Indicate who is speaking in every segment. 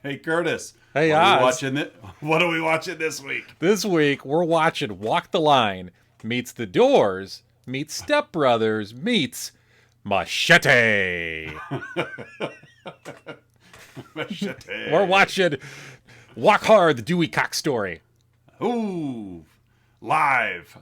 Speaker 1: Hey, Curtis.
Speaker 2: Hey,
Speaker 1: what are we
Speaker 2: Oz.
Speaker 1: watching? What are we watching this week?
Speaker 2: This week we're watching Walk the Line meets The Doors meets Step Brothers meets Machete.
Speaker 1: Machete.
Speaker 2: We're watching Walk Hard, the Dewey Cox Story.
Speaker 1: Ooh, live.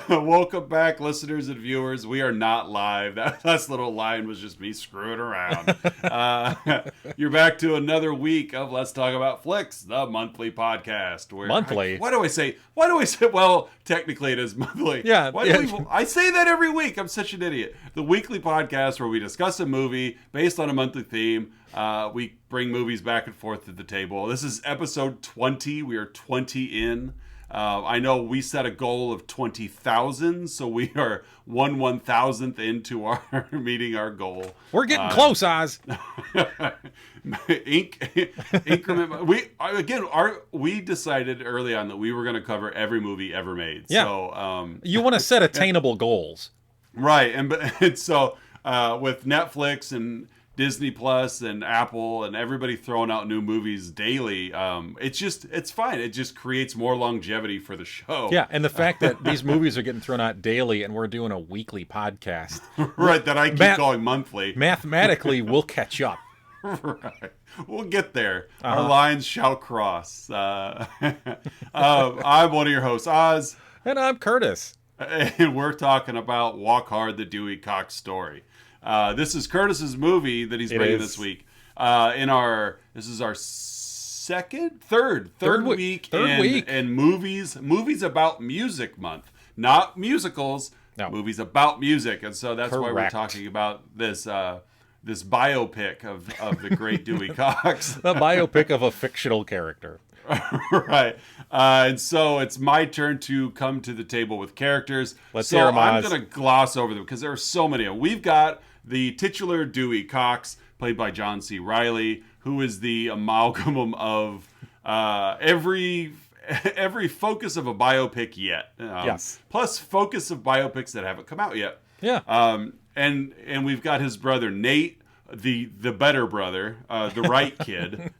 Speaker 1: Welcome back, listeners and viewers. We are not live. That last little line was just me screwing around. You're back to another week of Let's Talk About Flicks, the monthly podcast.
Speaker 2: Monthly?
Speaker 1: Why do I say? Well, technically it is monthly.
Speaker 2: Yeah.
Speaker 1: I say that every week. I'm such an idiot. The weekly podcast where we discuss a movie based on a monthly theme. We bring movies back and forth to the table. This is episode 20. We are 20 in. I know we set a goal of 20,000, so we are 1/1000th into our meeting our goal.
Speaker 2: We're getting close, Oz.
Speaker 1: Increment. We decided early on that we were going to cover every movie ever made.
Speaker 2: Yeah.
Speaker 1: So
Speaker 2: You want to set attainable goals.
Speaker 1: right, and so with Netflix and Disney Plus and Apple and everybody throwing out new movies daily, it's fine. It just creates more longevity for the show.
Speaker 2: Yeah, and the fact that these movies are getting thrown out daily and we're doing a weekly podcast.
Speaker 1: Right, that I keep calling monthly.
Speaker 2: Mathematically, we'll catch up.
Speaker 1: Right. We'll get there. Our lines shall cross. I'm one of your hosts, Oz.
Speaker 2: And I'm Curtis.
Speaker 1: And we're talking about Walk Hard, the Dewey Cox Story. This is Curtis's movie that he's bringing this week. This is our third week in movies about music month, not musicals.
Speaker 2: No.
Speaker 1: Movies about music, and so that's why we're
Speaker 2: Correct.
Speaker 1: talking about this biopic of the great Dewey Cox.
Speaker 2: The biopic of a fictional character.
Speaker 1: Right. And so it's my turn to come to the table with characters.
Speaker 2: Let's hear 'em,
Speaker 1: I'm
Speaker 2: Oz.
Speaker 1: going to gloss over them because there are so many. We've got the titular Dewey Cox, played by John C. Reilly, who is the amalgam of every focus of a biopic yet.
Speaker 2: Yes.
Speaker 1: Plus focus of biopics that haven't come out yet.
Speaker 2: Yeah.
Speaker 1: And we've got his brother Nate, the better brother, the right kid.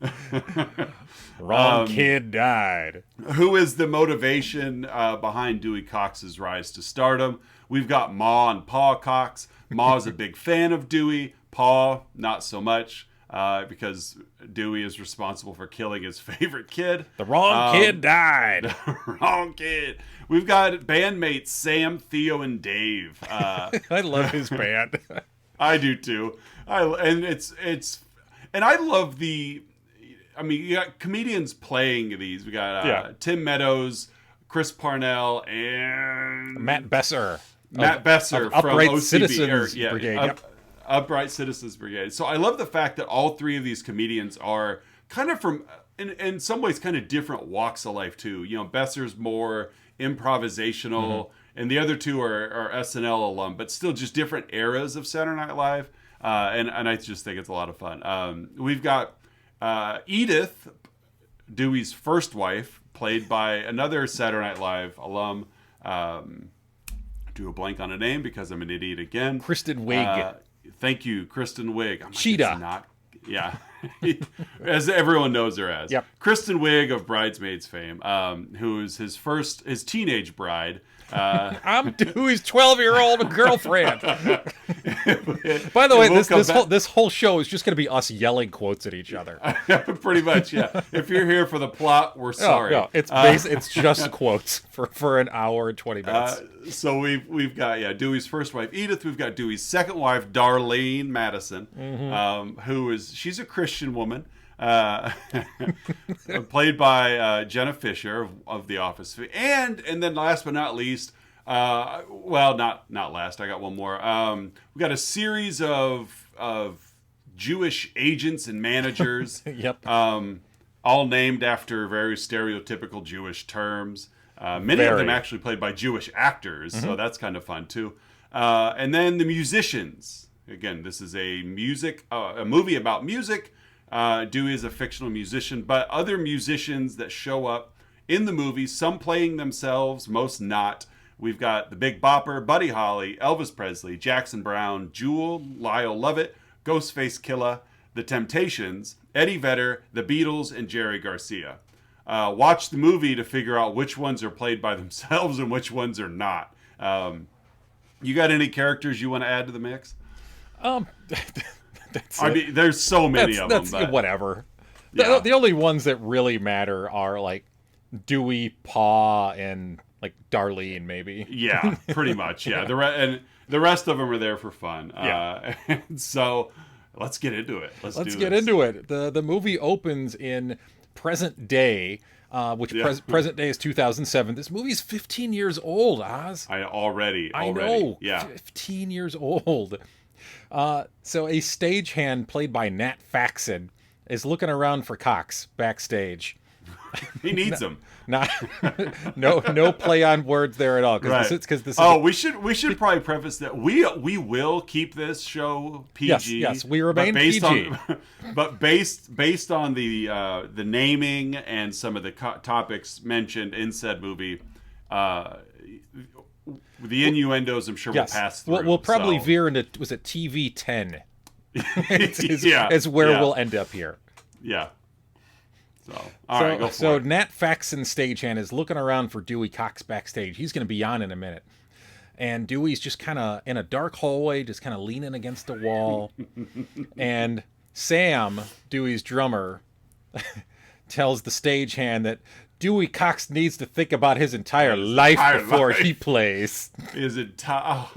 Speaker 2: Wrong kid died.
Speaker 1: Who is the motivation behind Dewey Cox's rise to stardom? We've got Ma and Pa Cox. Ma's a big fan of Dewey. Pa, not so much, because Dewey is responsible for killing his favorite kid.
Speaker 2: The wrong kid died.
Speaker 1: Wrong kid. We've got bandmates Sam, Theo, and Dave.
Speaker 2: I love his band.
Speaker 1: I do too. I love you got comedians playing these. We got Tim Meadows, Chris Parnell, and
Speaker 2: Matt Besser.
Speaker 1: Matt Besser
Speaker 2: of
Speaker 1: from
Speaker 2: Upright
Speaker 1: OCB,
Speaker 2: Citizens Brigade.
Speaker 1: Upright Citizens Brigade. So I love the fact that all three of these comedians are kind of from, in some ways, kind of different walks of life too. You know, Besser's more improvisational, and the other two are SNL alum, but still just different eras of Saturday Night Live. And I just think it's a lot of fun. We've got Edith, Dewey's first wife, played by another Saturday Night Live alum. Drew a blank on a name because I'm an idiot again.
Speaker 2: Kristen Wiig.
Speaker 1: Thank you, Kristen Wiig. I'm like,
Speaker 2: Cheetah.
Speaker 1: it's not, yeah. As everyone knows her as.
Speaker 2: Yep.
Speaker 1: Kristen Wiig of Bridesmaids fame, who's his teenage bride.
Speaker 2: I'm Dewey's 12-year-old girlfriend. By the way, this whole show is just going to be us yelling quotes at each other.
Speaker 1: Pretty much, yeah. If you're here for the plot, we're sorry.
Speaker 2: No, it's just quotes for an hour and 20 minutes.
Speaker 1: So we've got Dewey's first wife Edith. We've got Dewey's second wife Darlene Madison, she's a Christian woman. Played by Jenna Fisher of The Office, and then last but not least, not last. I got one more. We got a series of Jewish agents and managers.
Speaker 2: Yep.
Speaker 1: All named after very stereotypical Jewish terms. Many of them actually played by Jewish actors, so that's kind of fun too. And then the musicians. Again, this is a movie about music. Dewey is a fictional musician, but other musicians that show up in the movie, some playing themselves, most not. We've got the Big Bopper, Buddy Holly, Elvis Presley, Jackson Browne, Jewel, Lyle Lovett, Ghostface Killah, The Temptations, Eddie Vedder, The Beatles, and Jerry Garcia. Watch the movie to figure out which ones are played by themselves and which ones are not. You got any characters you want to add to the mix? Mean, there's so many of them.
Speaker 2: But whatever.
Speaker 1: Yeah.
Speaker 2: The only ones that really matter are like Dewey, Paw, and like Darlene, maybe.
Speaker 1: Yeah, pretty much. Yeah, and the rest of them are there for fun.
Speaker 2: Yeah.
Speaker 1: So let's get into it. Let's
Speaker 2: get into it. The movie opens in present day, which present day is 2007. This movie is 15 years old, Oz.
Speaker 1: I know. Yeah,
Speaker 2: 15 years old. So a stagehand played by Nat Faxon is looking around for Cox backstage.
Speaker 1: He needs him.
Speaker 2: No play on words there at all.
Speaker 1: Right. We should probably preface that we will keep this show PG.
Speaker 2: Yes, we remain PG.
Speaker 1: But based on the naming and some of the topics mentioned in said movie, the innuendos I'm sure will pass through.
Speaker 2: We'll probably veer into, was it TV 10? is where we'll end up here.
Speaker 1: Yeah. So, all right, go for it.
Speaker 2: So Nat Faxon, stagehand, is looking around for Dewey Cox backstage. He's going to be on in a minute. And Dewey's just kind of in a dark hallway, just kind of leaning against a wall. And Sam, Dewey's drummer, tells the stagehand that Dewey Cox needs to think about his entire life before he plays.
Speaker 1: His entire...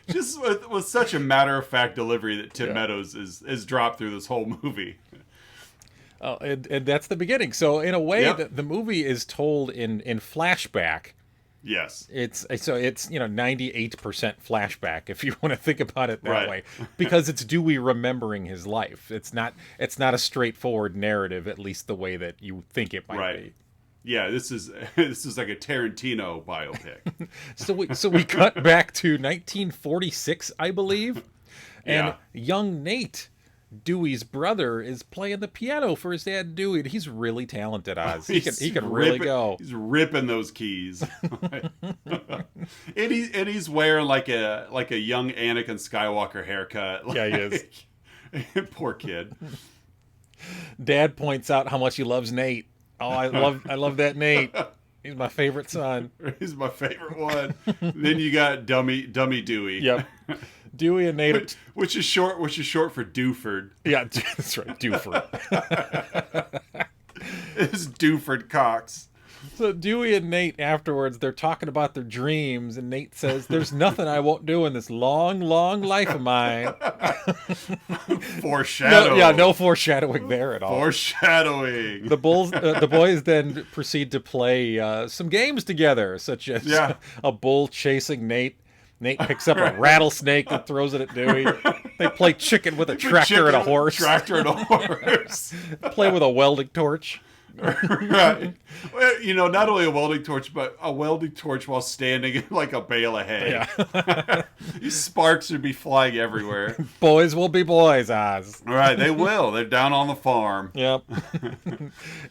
Speaker 1: just with such a matter-of-fact delivery that Tim Meadows is dropped through this whole movie.
Speaker 2: Oh, and that's the beginning. So in a way, the movie is told in flashback.
Speaker 1: Yes,
Speaker 2: it's 98% flashback if you want to think about it that way, because it's Dewey remembering his life. It's not a straightforward narrative, at least the way that you think it might be.
Speaker 1: Yeah, this is like a Tarantino biopic.
Speaker 2: So we cut back to 1946, I believe, and young Nate, Dewey's brother, is playing the piano for his dad Dewey. He's really talented, Oz. He can really go.
Speaker 1: He's ripping those keys. and he's wearing like a young Anakin Skywalker haircut.
Speaker 2: Yeah, he is.
Speaker 1: Poor kid.
Speaker 2: Dad points out how much he loves Nate. Oh, I love that Nate. He's my favorite son.
Speaker 1: He's my favorite one. Then you got dummy Dewey.
Speaker 2: Yep. Dewey and Nate,
Speaker 1: which is short for Dewford.
Speaker 2: Yeah, that's right, Dewford.
Speaker 1: It's Dewford Cox.
Speaker 2: So Dewey and Nate, afterwards, they're talking about their dreams, and Nate says, "There's nothing I won't do in this long, long life of mine."
Speaker 1: Foreshadowing.
Speaker 2: No foreshadowing there at all.
Speaker 1: Foreshadowing.
Speaker 2: The boys then proceed to play some games together, such as a bull chasing Nate. Nate picks up a rattlesnake and throws it at Dewey. They play chicken with a tractor and a horse. Play with a welding torch.
Speaker 1: Right. Well, not only a welding torch, but a welding torch while standing in like a bale of hay. Yeah. These sparks would be flying everywhere.
Speaker 2: Boys will be boys, Oz.
Speaker 1: All right, they will. They're down on the farm.
Speaker 2: Yep.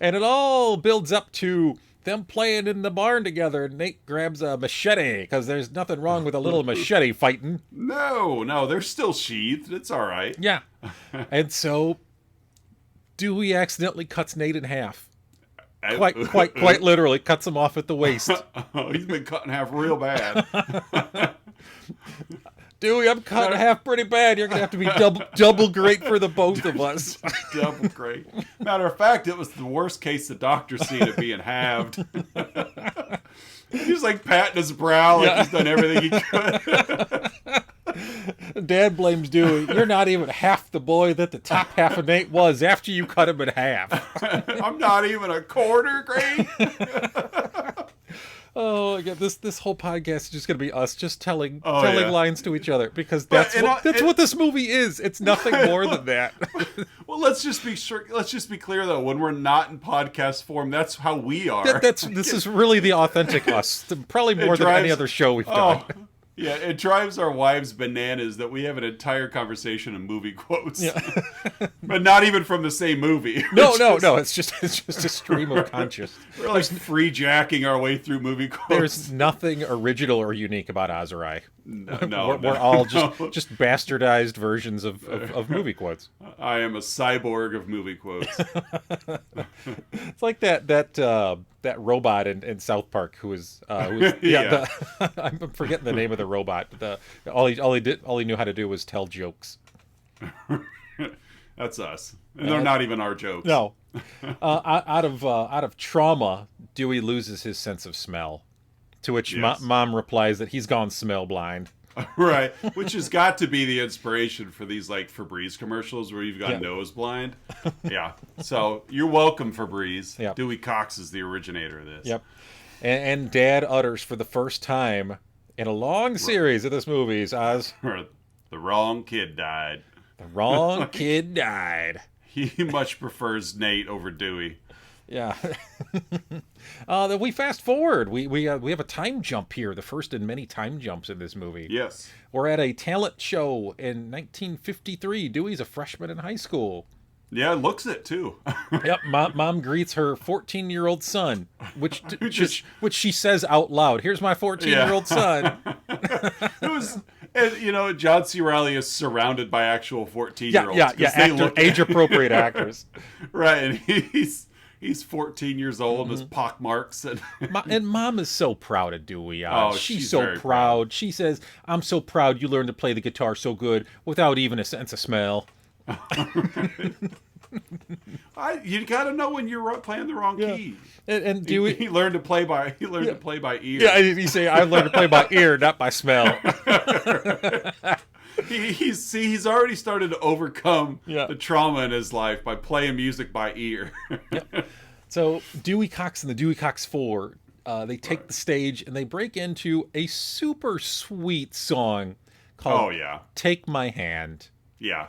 Speaker 2: And it all builds up to them playing in the barn together. Nate grabs a machete, because there's nothing wrong with a little machete fighting.
Speaker 1: No, they're still sheathed. It's all right.
Speaker 2: Yeah. And so Dewey accidentally cuts Nate in half. Quite literally cuts him off at the waist.
Speaker 1: Oh, he's been cut in half real bad.
Speaker 2: Dewey, I'm cut in half pretty bad. You're going to have to be double great for the both of us.
Speaker 1: Double great. Matter of fact, it was the worst case the doctor seen it being halved. He was like patting his brow like he's done everything he could.
Speaker 2: Dad blames Dewey. You're not even half the boy that the top half of Nate was after you cut him in half.
Speaker 1: I'm not even a quarter great.
Speaker 2: Oh, again, this whole podcast is just going to be us just telling lines to each other, because that's what this movie is. It's nothing more than that.
Speaker 1: Well, let's just be clear though. When we're not in podcast form, that's how we are.
Speaker 2: This is really the authentic us. Probably more than any other show we've done.
Speaker 1: Yeah, it drives our wives bananas that we have an entire conversation in movie quotes,
Speaker 2: Yeah.
Speaker 1: but not even from the same movie.
Speaker 2: No. It's just a stream of conscious.
Speaker 1: We're like free jacking our way through movie quotes.
Speaker 2: There's nothing original or unique about Azurai.
Speaker 1: No,
Speaker 2: we're all just bastardized versions of movie quotes.
Speaker 1: I am a cyborg of movie quotes.
Speaker 2: It's like that robot in South Park who was
Speaker 1: Yeah.
Speaker 2: I'm forgetting the name of the robot, but all he knew how to do was tell jokes.
Speaker 1: That's us, and they're not even our jokes.
Speaker 2: No, out of trauma, Dewey loses his sense of smell. To which
Speaker 1: Yes.
Speaker 2: Mom replies that he's gone smell blind.
Speaker 1: Right, which has got to be the inspiration for these like Febreze commercials where you've got nose blind. Yeah, so you're welcome, Febreze.
Speaker 2: Yep.
Speaker 1: Dewey Cox is the originator of this.
Speaker 2: Yep. And Dad utters for the first time in a long series of this movies as
Speaker 1: The wrong kid died.
Speaker 2: the wrong kid died.
Speaker 1: He much prefers Nate over Dewey.
Speaker 2: Yeah. Then we fast forward. We have a time jump here, the first in many time jumps in this movie.
Speaker 1: Yes.
Speaker 2: We're at a talent show in 1953. Dewey's a freshman in high school.
Speaker 1: Yeah, looks it too.
Speaker 2: Yep. Mom greets her 14-year-old son, which she says out loud. Here's my 14-year-old son.
Speaker 1: It was, and John C. Reilly is surrounded by actual 14-year-olds.
Speaker 2: Yeah. Age-appropriate actors.
Speaker 1: Right, and he's 14 years old, his pockmarks.
Speaker 2: And Mom is so proud of Dewey. She's so
Speaker 1: very
Speaker 2: proud. She says, "I'm so proud you learned to play the guitar so good without even a sense of smell."
Speaker 1: You got to know when you're playing the wrong key.
Speaker 2: And Dewey,
Speaker 1: he learned to play by to play by ear.
Speaker 2: Yeah, he say, "I learned to play by ear, not by smell."
Speaker 1: He's already started to overcome
Speaker 2: Yeah.
Speaker 1: the trauma in his life by playing music by ear.
Speaker 2: So Dewey Cox and the Dewey Cox Four, they take the stage and they break into a super sweet song called "Take My Hand."
Speaker 1: Yeah,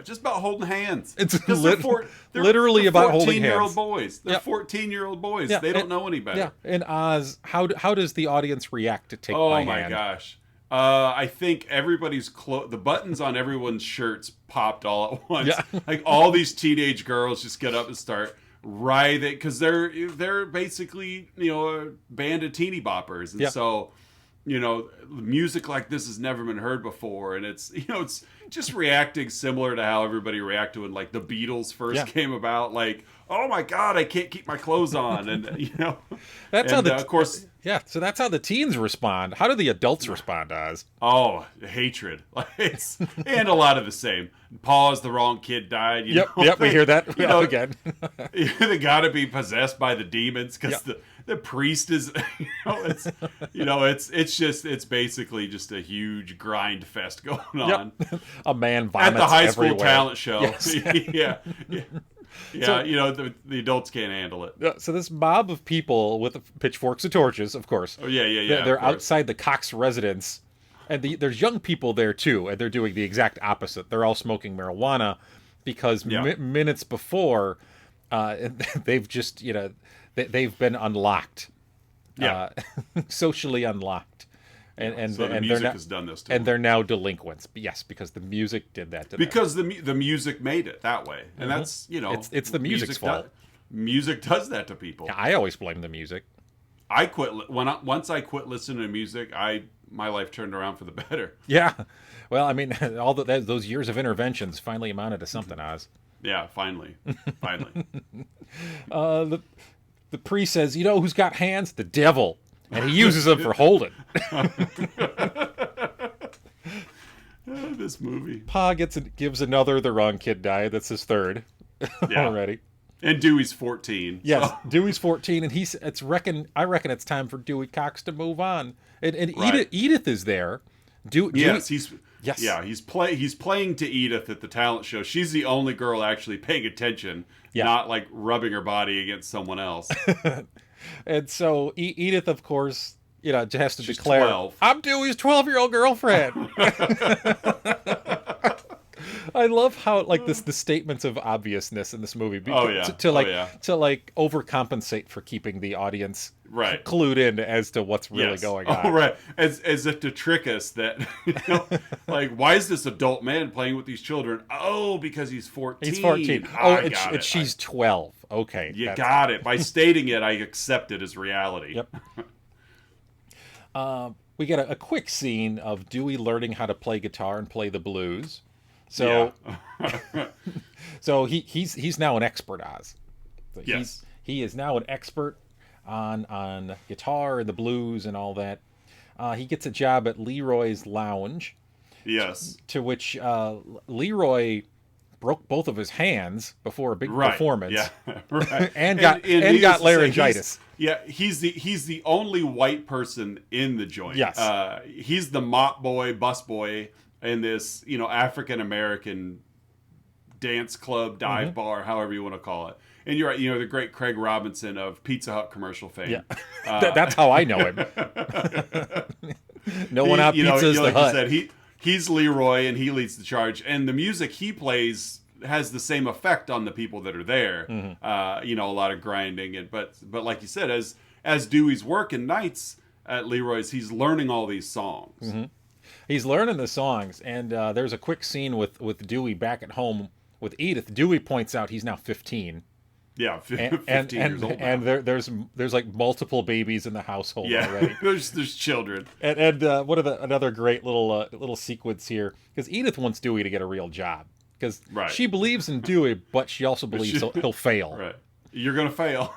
Speaker 1: just about holding hands.
Speaker 2: It's
Speaker 1: they're
Speaker 2: literally about holding hands.
Speaker 1: 14-year-old boys. They're 14-year-old boys.
Speaker 2: Yeah,
Speaker 1: They don't know any better.
Speaker 2: Yeah, and Oz, how does the audience react to "Take My Hand"?
Speaker 1: Oh my gosh. I think everybody's the buttons on everyone's shirts popped all at once.
Speaker 2: Yeah.
Speaker 1: Like all these teenage girls just get up and start writhing because they're basically a band of teeny boppers, and so music like this has never been heard before, and it's it's just reacting similar to how everybody reacted when like the Beatles first came about. Like, oh my god, I can't keep my clothes on, and
Speaker 2: that's
Speaker 1: and,
Speaker 2: how
Speaker 1: of course.
Speaker 2: Yeah, so that's how the teens respond. How do the adults respond, Oz?
Speaker 1: Oh, hatred. And a lot of the same. Pause, the wrong kid died.
Speaker 2: Yep, we hear that again.
Speaker 1: They got to be possessed by the demons because the priest is, it's basically just a huge grind fest going on.
Speaker 2: Yep. A man vomits
Speaker 1: at the high
Speaker 2: everywhere.
Speaker 1: school talent show.
Speaker 2: Yes.
Speaker 1: Yeah. So, the adults can't handle it.
Speaker 2: So this mob of people with pitchforks and torches, of course.
Speaker 1: Oh, yeah.
Speaker 2: They're outside the Cox residence. And there's young people there, too, and they're doing the exact opposite. They're all smoking marijuana because minutes before, they've just, they've been unlocked.
Speaker 1: Yeah.
Speaker 2: Socially unlocked. And
Speaker 1: so the music has done this to
Speaker 2: and
Speaker 1: them.
Speaker 2: they're now delinquents. Yes, because the music did that to them.
Speaker 1: Because the music made it that way. And that's,
Speaker 2: it's the music's fault.
Speaker 1: Music does that to people.
Speaker 2: I always blame the music.
Speaker 1: I quit once I quit listening to music, my life turned around for the better.
Speaker 2: Yeah. Well, I mean, all those years of interventions finally amounted to something, Oz.
Speaker 1: Yeah, finally.
Speaker 2: The priest says, who's got hands? The devil. And he uses them for holding.
Speaker 1: This movie.
Speaker 2: Pa gives another "The Wrong Kid Died." That's his third already.
Speaker 1: And Dewey's 14.
Speaker 2: Yes,
Speaker 1: so.
Speaker 2: Dewey's 14, and I reckon it's time for Dewey Cox to move on. And
Speaker 1: Right.
Speaker 2: Edith is there.
Speaker 1: He's playing to Edith at the talent show. She's the only girl actually paying attention, not like rubbing her body against someone else.
Speaker 2: And so Edith, of course, has to
Speaker 1: She's
Speaker 2: declare,
Speaker 1: 12.
Speaker 2: "I'm Dewey's 12-year-old girlfriend." I love how the statements of obviousness in this movie. To overcompensate for keeping the audience
Speaker 1: Right.
Speaker 2: clued in as to what's really
Speaker 1: Yes.
Speaker 2: going on.
Speaker 1: Oh, right. As if to trick us that, like, why is this adult man playing with these children? Oh, because he's 14.
Speaker 2: He's 14. She's 12. Okay.
Speaker 1: You got it. By stating it, I accept it as reality.
Speaker 2: Yep. We get a quick scene of Dewey learning how to play guitar and play the blues. So, so he's now an expert, Oz. So
Speaker 1: yes.
Speaker 2: He is now an expert on guitar and the blues and all that. He gets a job at Leroy's Lounge.
Speaker 1: Yes.
Speaker 2: To which Leroy broke both of his hands before a big performance.
Speaker 1: Yeah. Right.
Speaker 2: and got laryngitis.
Speaker 1: He's the only white person in the joint.
Speaker 2: Yes.
Speaker 1: He's the mop boy, bus boy in this, African American dance club, dive bar, however you want to call it. And you're right, the great Craig Robinson of Pizza Hut commercial fame.
Speaker 2: Yeah. That's how I know him. No one out pizzas the
Speaker 1: like
Speaker 2: Hut.
Speaker 1: You said, he's Leroy and he leads the charge. And the music he plays has the same effect on the people that are there. A lot of grinding. But like you said, as Dewey's working nights at Leroy's, he's learning all these songs.
Speaker 2: He's learning the songs. And there's a quick scene with Dewey back at home with Edith. Dewey points out he's now 15.
Speaker 1: Yeah, 15 years old now.
Speaker 2: And there's like multiple babies in the household already.
Speaker 1: there's children.
Speaker 2: And what are another great little sequence here? Because Edith wants Dewey to get a real job because she believes in Dewey, but she also believes he'll fail.
Speaker 1: Right, you're gonna fail.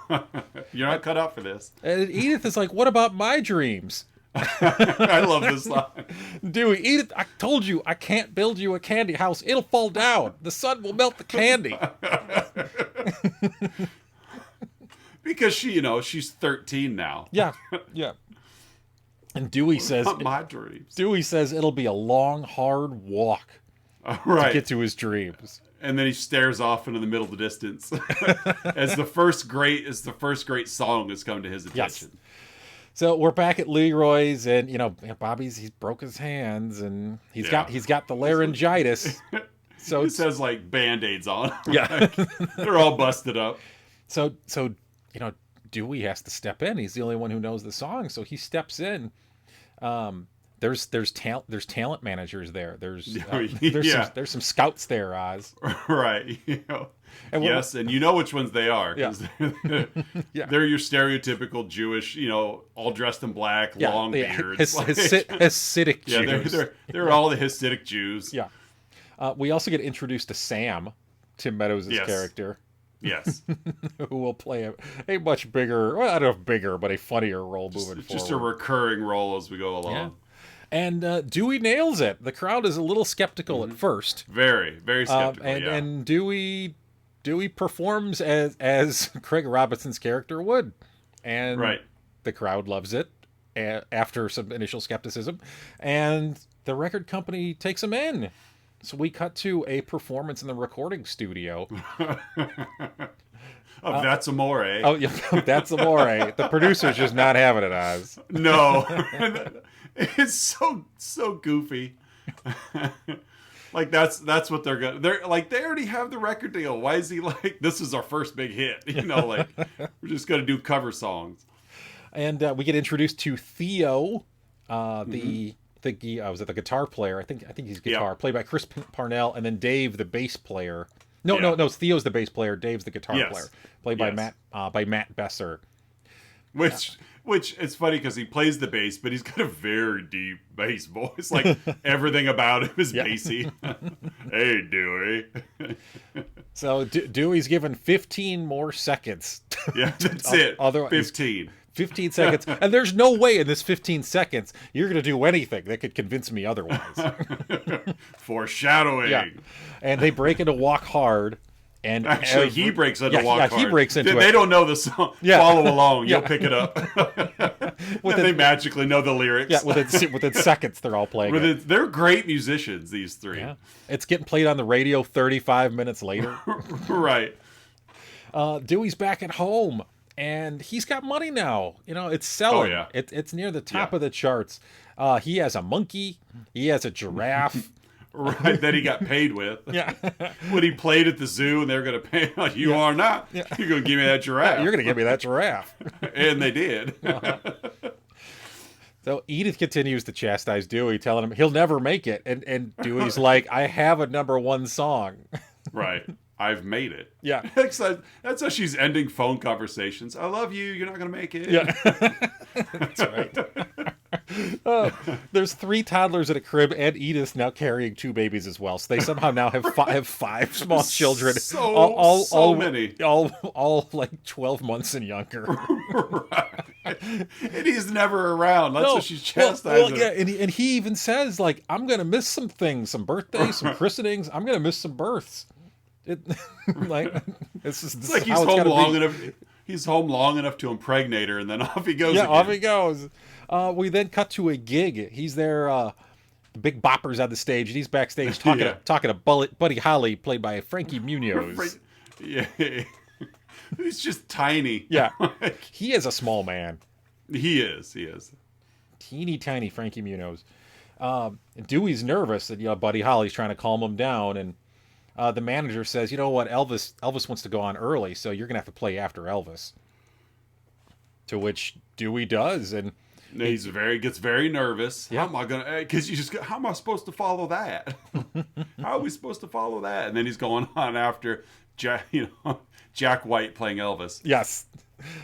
Speaker 1: You're not cut out for this.
Speaker 2: And Edith is like, "What about my dreams?"
Speaker 1: I love this line.
Speaker 2: Dewey, Edith, I told you I can't build you a candy house. It'll fall down. The sun will melt the candy.
Speaker 1: Because she's 13 now.
Speaker 2: Yeah. And Dewey says,
Speaker 1: not my dreams.
Speaker 2: Dewey says it'll be a long, hard walk to get to his dreams.
Speaker 1: And then he stares off into the middle of the distance as the first great song has come to his attention.
Speaker 2: Yes. So we're back at Leroy's, and he's broke his hands, and he's got the laryngitis. So
Speaker 1: it says like Band-Aids on.
Speaker 2: Yeah,
Speaker 1: they're all busted up.
Speaker 2: So Dewey has to step in. He's the only one who knows the song, so he steps in. There's talent managers there. There's some scouts there, Oz.
Speaker 1: Right. And and you know which ones they are. Cause they're your stereotypical Jewish, all dressed in black, long beards.
Speaker 2: Hasidic Jews.
Speaker 1: Yeah, they're all the Hasidic Jews.
Speaker 2: Yeah. We also get introduced to Sam, Tim Meadows' character.
Speaker 1: Yes.
Speaker 2: Who will play a much bigger, well, I don't know if bigger, but a funnier role moving forward.
Speaker 1: Just a recurring role as we go along. Yeah.
Speaker 2: And Dewey nails it. The crowd is a little skeptical at first.
Speaker 1: Very, very skeptical,
Speaker 2: and Dewey performs as Craig Robinson's character would. And the crowd loves it after some initial skepticism. And the record company takes him in. So we cut to a performance in the recording studio.
Speaker 1: That's Amore.
Speaker 2: Oh, yeah, That's Amore. The producer's just not having it, Oz.
Speaker 1: No. It's so goofy. Like that's what they're like, they already have the record deal. Why is he like, this is our first big hit? Like we're just gonna do cover songs. And
Speaker 2: we get introduced to Theo, the guitar player. I think he's guitar, played by Chris Parnell, and then Dave, the bass player. No, Theo's the bass player. Dave's the guitar player, played by Matt Besser. Which it's funny because he plays the bass, but he's got a very deep bass voice. Like everything about him is bassy. Hey, Dewey. So Dewey's given 15 more seconds. Yeah, that's it. 15 seconds. And there's no way in this 15 seconds you're going to do anything that could convince me otherwise. Foreshadowing. Yeah. And they break into Walk Hard. And actually, he breaks into Walk Hard. He breaks into it. They don't know the song. Yeah. Follow along. You'll pick it up. They magically know the lyrics. Yeah, within seconds, they're all playing it. They're great musicians, these three. Yeah. It's getting played on the radio 35 minutes later. Right. Dewey's back at home. And he's got money now. It's selling. Oh, yeah. It's near the top of the charts. He has a monkey. He has a giraffe.
Speaker 1: Right, that he got paid with.
Speaker 2: Yeah.
Speaker 1: When he played at the zoo and they were going to pay, like, you are not.
Speaker 2: Yeah.
Speaker 1: You're going to give me that giraffe.
Speaker 2: You're going to give me that giraffe.
Speaker 1: And they did.
Speaker 2: So Edith continues to chastise Dewey, telling him he'll never make it. And Dewey's like, I have a #1 song.
Speaker 1: Right. I've made it.
Speaker 2: Yeah.
Speaker 1: That's how she's ending phone conversations. I love you. You're not going to make it.
Speaker 2: Yeah. That's right. There's 3 toddlers at a crib, and Edith now carrying 2 babies as well. So they somehow now have 5 small children.
Speaker 1: So many.
Speaker 2: All like 12 months and younger.
Speaker 1: Right. And he's never around. That's what she's chastising.
Speaker 2: Yeah, and he even says, like, I'm going to miss some things, some birthdays, some christenings. I'm going to miss some births. Like,
Speaker 1: it's like he's home long enough. He's home long enough to impregnate her, and then off he goes.
Speaker 2: Yeah,
Speaker 1: again.
Speaker 2: off he goes. We then cut to a gig. He's there. The Big Bopper's on the stage, and he's backstage talking to Buddy Holly, played by Frankie Munoz.
Speaker 1: Yeah, he's just tiny.
Speaker 2: Yeah, he is a small man.
Speaker 1: He is.
Speaker 2: Teeny tiny Frankie Munoz. Dewey's nervous that Buddy Holly's trying to calm him down, and the manager says, "You know what, Elvis wants to go on early, so you're gonna have to play after Elvis." To which Dewey does, and
Speaker 1: he gets very nervous.
Speaker 2: Yeah.
Speaker 1: How am I gonna? Because how am I supposed to follow that? How are we supposed to follow that? And then he's going on after Jack White playing Elvis.
Speaker 2: Yes.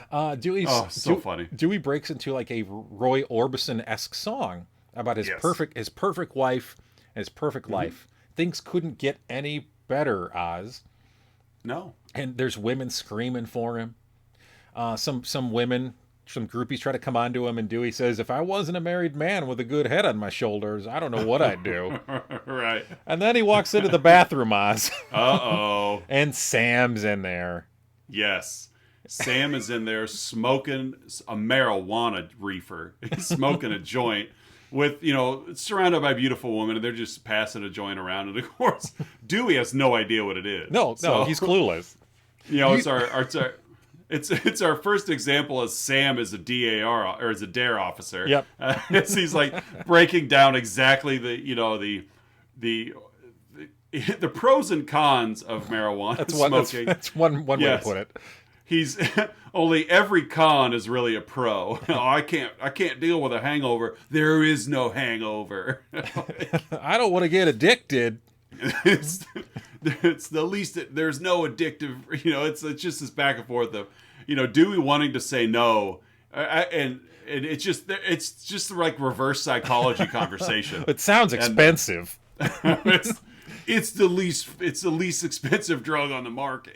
Speaker 1: So funny.
Speaker 2: Dewey breaks into like a Roy Orbison-esque song about his perfect wife and his perfect life. Things couldn't get any better, Oz.
Speaker 1: No.
Speaker 2: And there's women screaming for him. Some women, some groupies try to come onto him, and Dewey says, "If I wasn't a married man with a good head on my shoulders, I don't know what I'd do."
Speaker 1: Right.
Speaker 2: And then he walks into the bathroom, Oz.
Speaker 1: Uh-oh.
Speaker 2: And Sam's in there.
Speaker 1: Yes. Sam is in there smoking a marijuana reefer. He's smoking a joint with, surrounded by beautiful women, and they're just passing a joint around. And of course, Dewey has no idea what it is.
Speaker 2: No, he's clueless.
Speaker 1: It's our first example as Sam as a DAR or as a DARE officer.
Speaker 2: Yep.
Speaker 1: He's like breaking down exactly the pros and cons of marijuana smoking.
Speaker 2: That's one way to put it.
Speaker 1: He's only every con is really a pro. I can't deal with a hangover. There is no hangover.
Speaker 2: I don't want to get addicted.
Speaker 1: It's the least. There's no addictive. It's just this back and forth of, Dewey wanting to say no, and it's just like reverse psychology conversation.
Speaker 2: It sounds expensive.
Speaker 1: It's the least expensive drug on the market.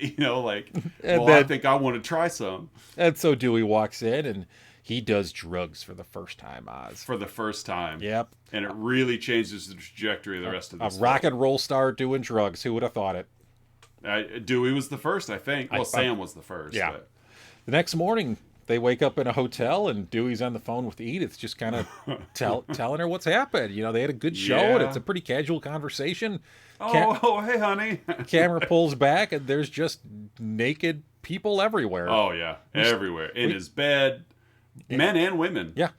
Speaker 1: I think I want to try some.
Speaker 2: And so Dewey walks in and he does drugs for the first time, Oz.
Speaker 1: For the first time.
Speaker 2: Yep.
Speaker 1: And it really changes the trajectory of the rest of the
Speaker 2: story. A rock and roll star doing drugs. Who would have thought it?
Speaker 1: Dewey was the first, I think. Well, Sam was the first.
Speaker 2: Yeah.
Speaker 1: But.
Speaker 2: The next morning, they wake up in a hotel, and Dewey's on the phone with Edith, just kind of telling her what's happened. They had a good show, and it's a pretty casual conversation.
Speaker 1: Hey, honey.
Speaker 2: Camera pulls back, and there's just naked people everywhere.
Speaker 1: Oh, yeah. Everywhere. In his bed. Men and women.
Speaker 2: Yeah.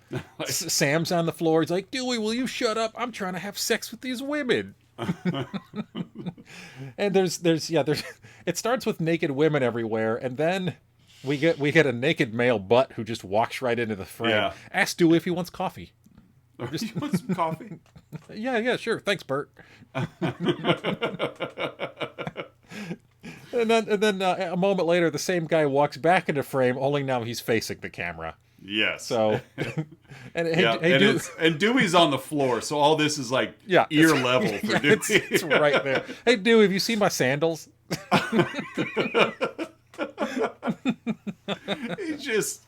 Speaker 2: Sam's on the floor. He's like, "Dewey, will you shut up? I'm trying to have sex with these women." And there's it starts with naked women everywhere, and then we get a naked male butt who just walks right into the frame.
Speaker 1: Yeah.
Speaker 2: Ask Dewey if he wants coffee.
Speaker 1: You want some coffee?
Speaker 2: Yeah, sure. Thanks, Bert. And then a moment later, the same guy walks back into frame, only now he's facing the camera.
Speaker 1: Yes.
Speaker 2: So,
Speaker 1: and Dewey's on the floor, so all this is like ear level for Dewey.
Speaker 2: It's right there. Hey, Dewey, have you seen my sandals?
Speaker 1: He's just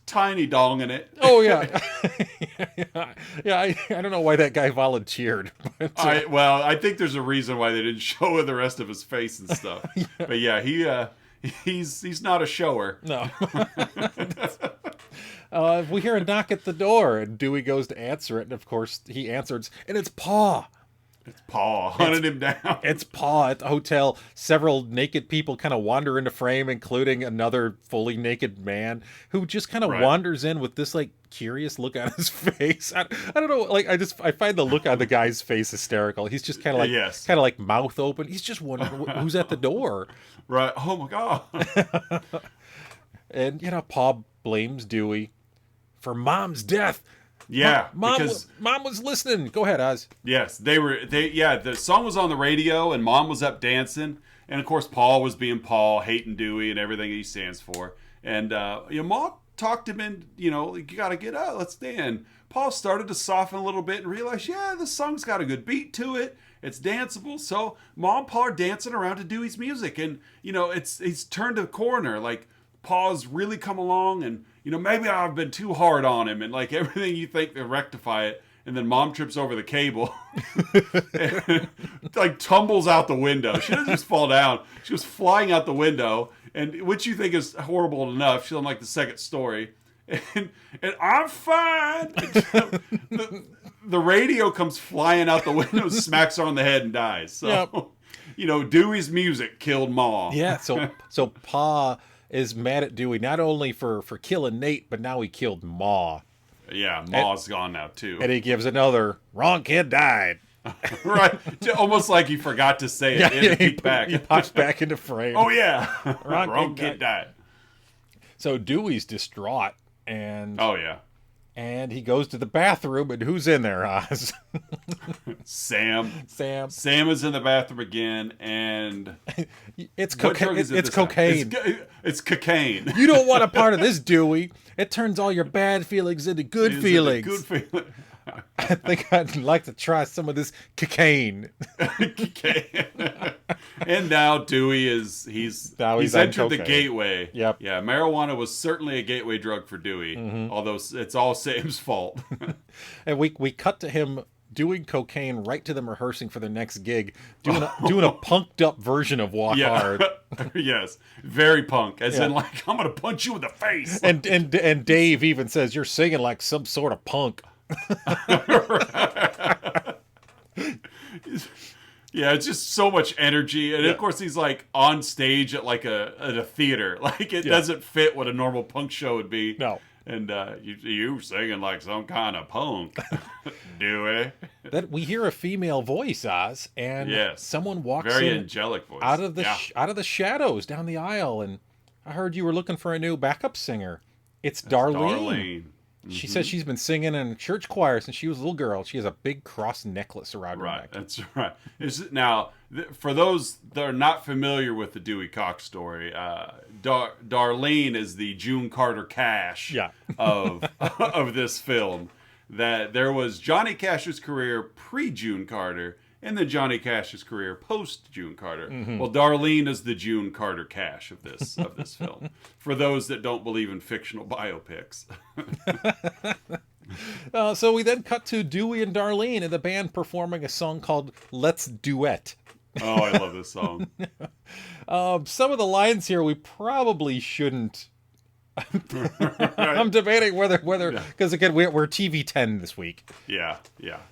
Speaker 1: tiny donging it.
Speaker 2: Oh yeah. I don't know why that guy volunteered.
Speaker 1: I think there's a reason why they didn't show the rest of his face and stuff. Yeah. But yeah, he's not a shower.
Speaker 2: No. We hear a knock at the door, and Dewey goes to answer it, and of course he answers, and it's Pa.
Speaker 1: Paul hunted him down.
Speaker 2: It's Paul at the hotel. Several naked people kind of wander into frame, including another fully naked man who just kind of wanders in with this like curious look on his face. I don't know. Like I find the look on the guy's face hysterical. He's just kind of like mouth open. He's just wondering who's at the door.
Speaker 1: Right. Oh my God.
Speaker 2: And Paul blames Dewey for Mom's death.
Speaker 1: Yeah,
Speaker 2: because Mom was listening. Go ahead, Oz.
Speaker 1: Yes, the song was on the radio and Mom was up dancing, and of course Paul was being Paul, hating Dewey and everything he stands for. And Mom talked him in, you got to get up, let's dance. Paul started to soften a little bit and realized, this song's got a good beat to it. It's danceable. So Mom and Paul are dancing around to Dewey's music, and he's turned a corner. Like Paul's really come along, and maybe I've been too hard on him, and like everything you think to rectify it, and then Mom trips over the cable, and, like tumbles out the window. She doesn't just fall down; she was flying out the window, and which you think is horrible enough. She's on like the second story, and I'm fine. The radio comes flying out the window, smacks her on the head, and dies. So, Dewey's music killed Ma.
Speaker 2: Yeah. So Pa is mad at Dewey not only for killing Nate, but now he killed Ma.
Speaker 1: Yeah, Ma's gone now too.
Speaker 2: And he gives another wrong kid died.
Speaker 1: Right, almost like he forgot to say it.
Speaker 2: He pops back into frame.
Speaker 1: Oh yeah, wrong kid died.
Speaker 2: So Dewey's distraught, and and he goes to the bathroom, and who's in there, Oz?
Speaker 1: Sam is in the bathroom again, and
Speaker 2: it's cocaine. It's cocaine.
Speaker 1: It's cocaine.
Speaker 2: You don't want a part of this, Dewey. It turns all your bad feelings into good feelings.
Speaker 1: Good feelings.
Speaker 2: I think I'd like to try some of this cocaine.
Speaker 1: And now Dewey he's entered the gateway.
Speaker 2: Yep.
Speaker 1: Yeah, marijuana was certainly a gateway drug for Dewey, although it's all Sam's fault.
Speaker 2: And we cut to him doing cocaine right to them rehearsing for their next gig, doing a punked up version of Walk Hard.
Speaker 1: Yes, very punk, as in like, I'm gonna punch you in the face.
Speaker 2: And Dave even says, you're singing like some sort of punk.
Speaker 1: Yeah, it's just so much energy, and of course he's like on stage at like at a theater. Like it doesn't fit what a normal punk show would be.
Speaker 2: No.
Speaker 1: And you singing like some kind of punk, Dewey.
Speaker 2: That we hear a female voice, Oz, and someone walks
Speaker 1: very
Speaker 2: in
Speaker 1: angelic voice
Speaker 2: out of the shadows down the aisle, and I heard you were looking for a new backup singer. It's Darlene. She says she's been singing in church choir since she was a little girl. She has a big cross necklace around her neck.
Speaker 1: That's right. Now, for those that are not familiar with the Dewey Cox story, Darlene is the June Carter Cash of this film. That there was Johnny Cash's career pre-June Carter, and then Johnny Cash's career post-June Carter. Well, Darlene is the June Carter Cash of this film. For those that don't believe in fictional biopics.
Speaker 2: So we then cut to Dewey and Darlene and the band performing a song called "Let's Duet."
Speaker 1: Oh, I love this song.
Speaker 2: Some of the lines here we probably shouldn't. I'm debating whether because again we're TV 10 this week.
Speaker 1: Yeah.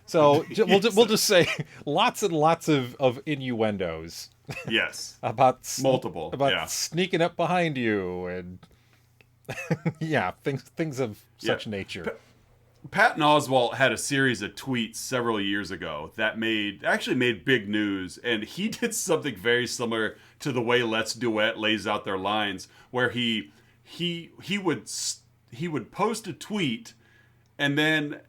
Speaker 2: So we'll just say lots and lots of innuendos.
Speaker 1: Yes.
Speaker 2: about
Speaker 1: multiple
Speaker 2: sneaking up behind you and things of such nature.
Speaker 1: Patton Oswalt had a series of tweets several years ago that actually made big news, and he did something very similar to the way Let's Duet lays out their lines, where he would post a tweet, and then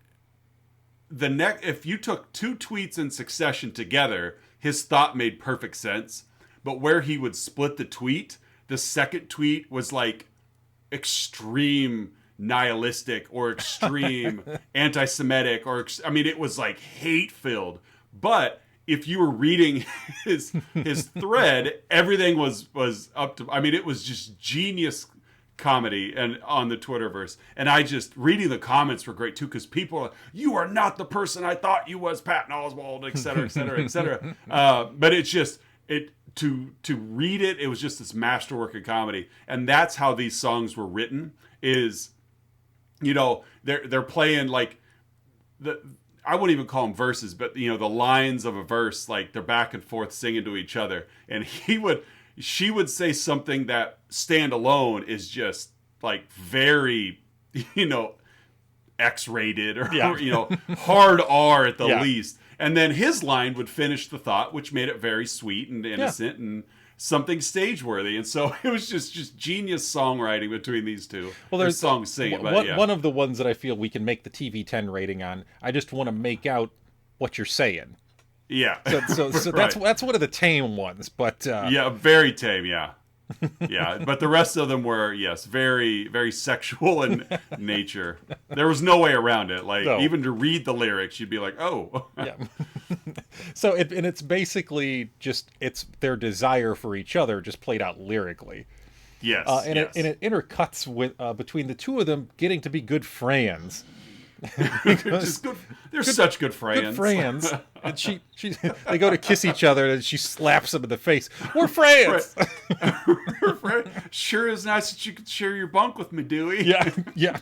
Speaker 1: if you took two tweets in succession together, his thought made perfect sense. But where he would split the tweet, the second tweet was like extreme nihilistic or extreme anti-Semitic it was like hate-filled. But if you were reading his thread, everything was up to, it was just genius comedy and on the Twitterverse. And reading the comments were great too, because people are, you are not the person I thought you was, Patton Oswalt, et cetera, et cetera, et cetera. But it's just, to read it was just this masterwork of comedy. And that's how these songs were written, is, they're playing like I wouldn't even call them verses, but you know, the lines of a verse, like they're back and forth singing to each other, and she would say something that stand alone is just like very, you know, X-rated or you know, hard R at the least. And then his line would finish the thought, which made it very sweet and innocent and something stage-worthy. And so it was just genius songwriting between these two. Well, there's songs singing, but
Speaker 2: one of the ones that I feel we can make the TV10 rating on. I just want to make out what you're saying.
Speaker 1: Yeah.
Speaker 2: So right. that's one of the tame ones, but
Speaker 1: yeah, very tame. Yeah. Yeah, but the rest of them were, yes, very, very sexual in nature. There was no way around it. Like, even to read the lyrics, you'd be like, oh.
Speaker 2: Yeah. So, it's basically just, it's their desire for each other just played out lyrically.
Speaker 1: Yes,
Speaker 2: and it intercuts with between the two of them getting to be good friends.
Speaker 1: They're such good friends.
Speaker 2: Good friends. And she they go to kiss each other and she slaps him in the face. We're friends.
Speaker 1: We're friends. Sure is nice that you could share your bunk with me, Dewey.
Speaker 2: Yeah.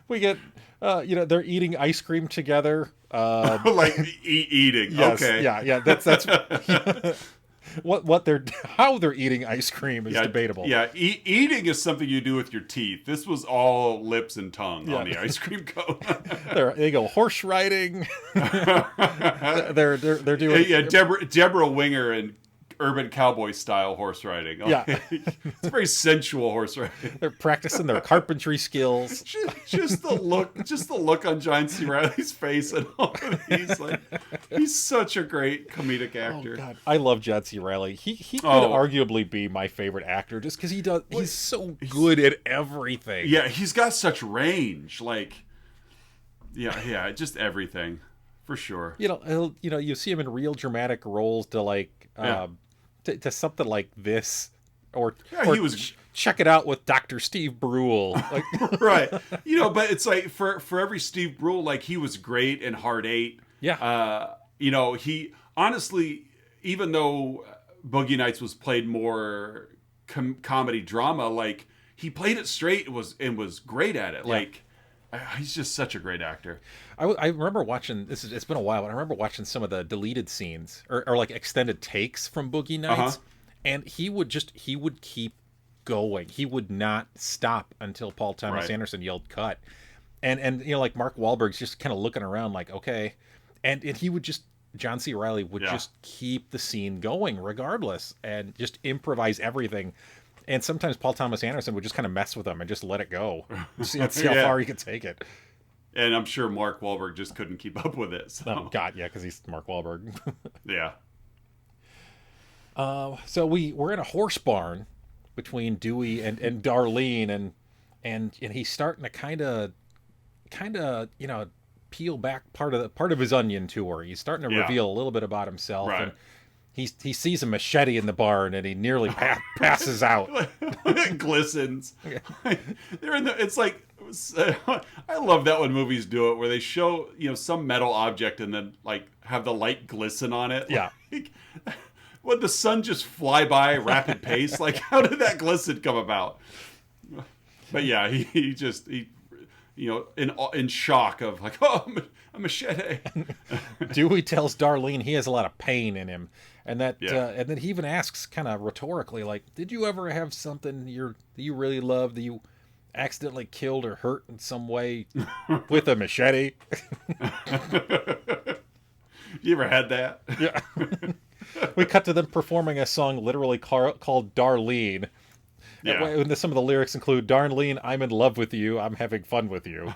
Speaker 2: We get you know, they're eating ice cream together.
Speaker 1: Like eating.
Speaker 2: Yes,
Speaker 1: okay.
Speaker 2: Yeah. That's how they're eating ice cream is debatable.
Speaker 1: Yeah, eating is something you do with your teeth. This was all lips and tongue on the ice cream cone.
Speaker 2: They go horse riding. they're doing
Speaker 1: Deborah Winger and urban cowboy style horse riding.
Speaker 2: Yeah.
Speaker 1: It's very sensual horse riding.
Speaker 2: They're practicing their carpentry skills.
Speaker 1: Just the look on John C. Reilly's face and all of these. Like, he's such a great comedic actor.
Speaker 2: Oh God, I love John C. Reilly. He could arguably be my favorite actor just because he's so good at everything.
Speaker 1: Yeah, he's got such range. Like, yeah, just everything. For sure.
Speaker 2: You know, you see him in real dramatic roles to like to something like this, or
Speaker 1: he was
Speaker 2: check it out with Dr. Steve Brule. Like,
Speaker 1: right. You know, but it's like for every Steve Brule, like he was great in Hard Eight.
Speaker 2: Yeah.
Speaker 1: You know, he honestly, even though Boogie Nights was played more comedy drama, like he played it straight and was great at it. Yeah. Like. He's just such a great actor.
Speaker 2: I remember watching it's been a while, but I remember watching some of the deleted scenes or like extended takes from Boogie Nights, and he would keep going. He would not stop until Paul Thomas Anderson yelled cut. And you know, like Mark Wahlberg's just kind of looking around like, okay. And he would just John C. Reilly would just keep the scene going regardless and just improvise everything. And sometimes Paul Thomas Anderson would just kind of mess with him and just let it go. See how far he could take it.
Speaker 1: And I'm sure Mark Wahlberg just couldn't keep up with it. So.
Speaker 2: Oh, God, yeah, because he's Mark Wahlberg.
Speaker 1: Yeah.
Speaker 2: So we're in a horse barn between Dewey and Darlene, and he's starting to kind of you know, peel back part of his onion to her. He's starting to reveal a little bit about himself.
Speaker 1: Right.
Speaker 2: And he sees a machete in the barn and he nearly passes out.
Speaker 1: It glistens. They're in the. It's like I love that when movies do it, where they show, you know, some metal object and then like have the light glisten on it.
Speaker 2: Yeah.
Speaker 1: Like, would the sun just fly by at rapid pace? Like, how did that glisten come about? But yeah, he you know, in shock of like, oh, a machete.
Speaker 2: Dewey tells Darlene he has a lot of pain in him, and that and then he even asks kind of rhetorically, like, did you ever have something you really loved that you accidentally killed or hurt in some way with a machete?
Speaker 1: You ever had that?
Speaker 2: Yeah. We cut to them performing a song literally called Darlene.
Speaker 1: Yeah.
Speaker 2: And some of the lyrics include, Darlene, I'm in love with you. I'm having fun with you.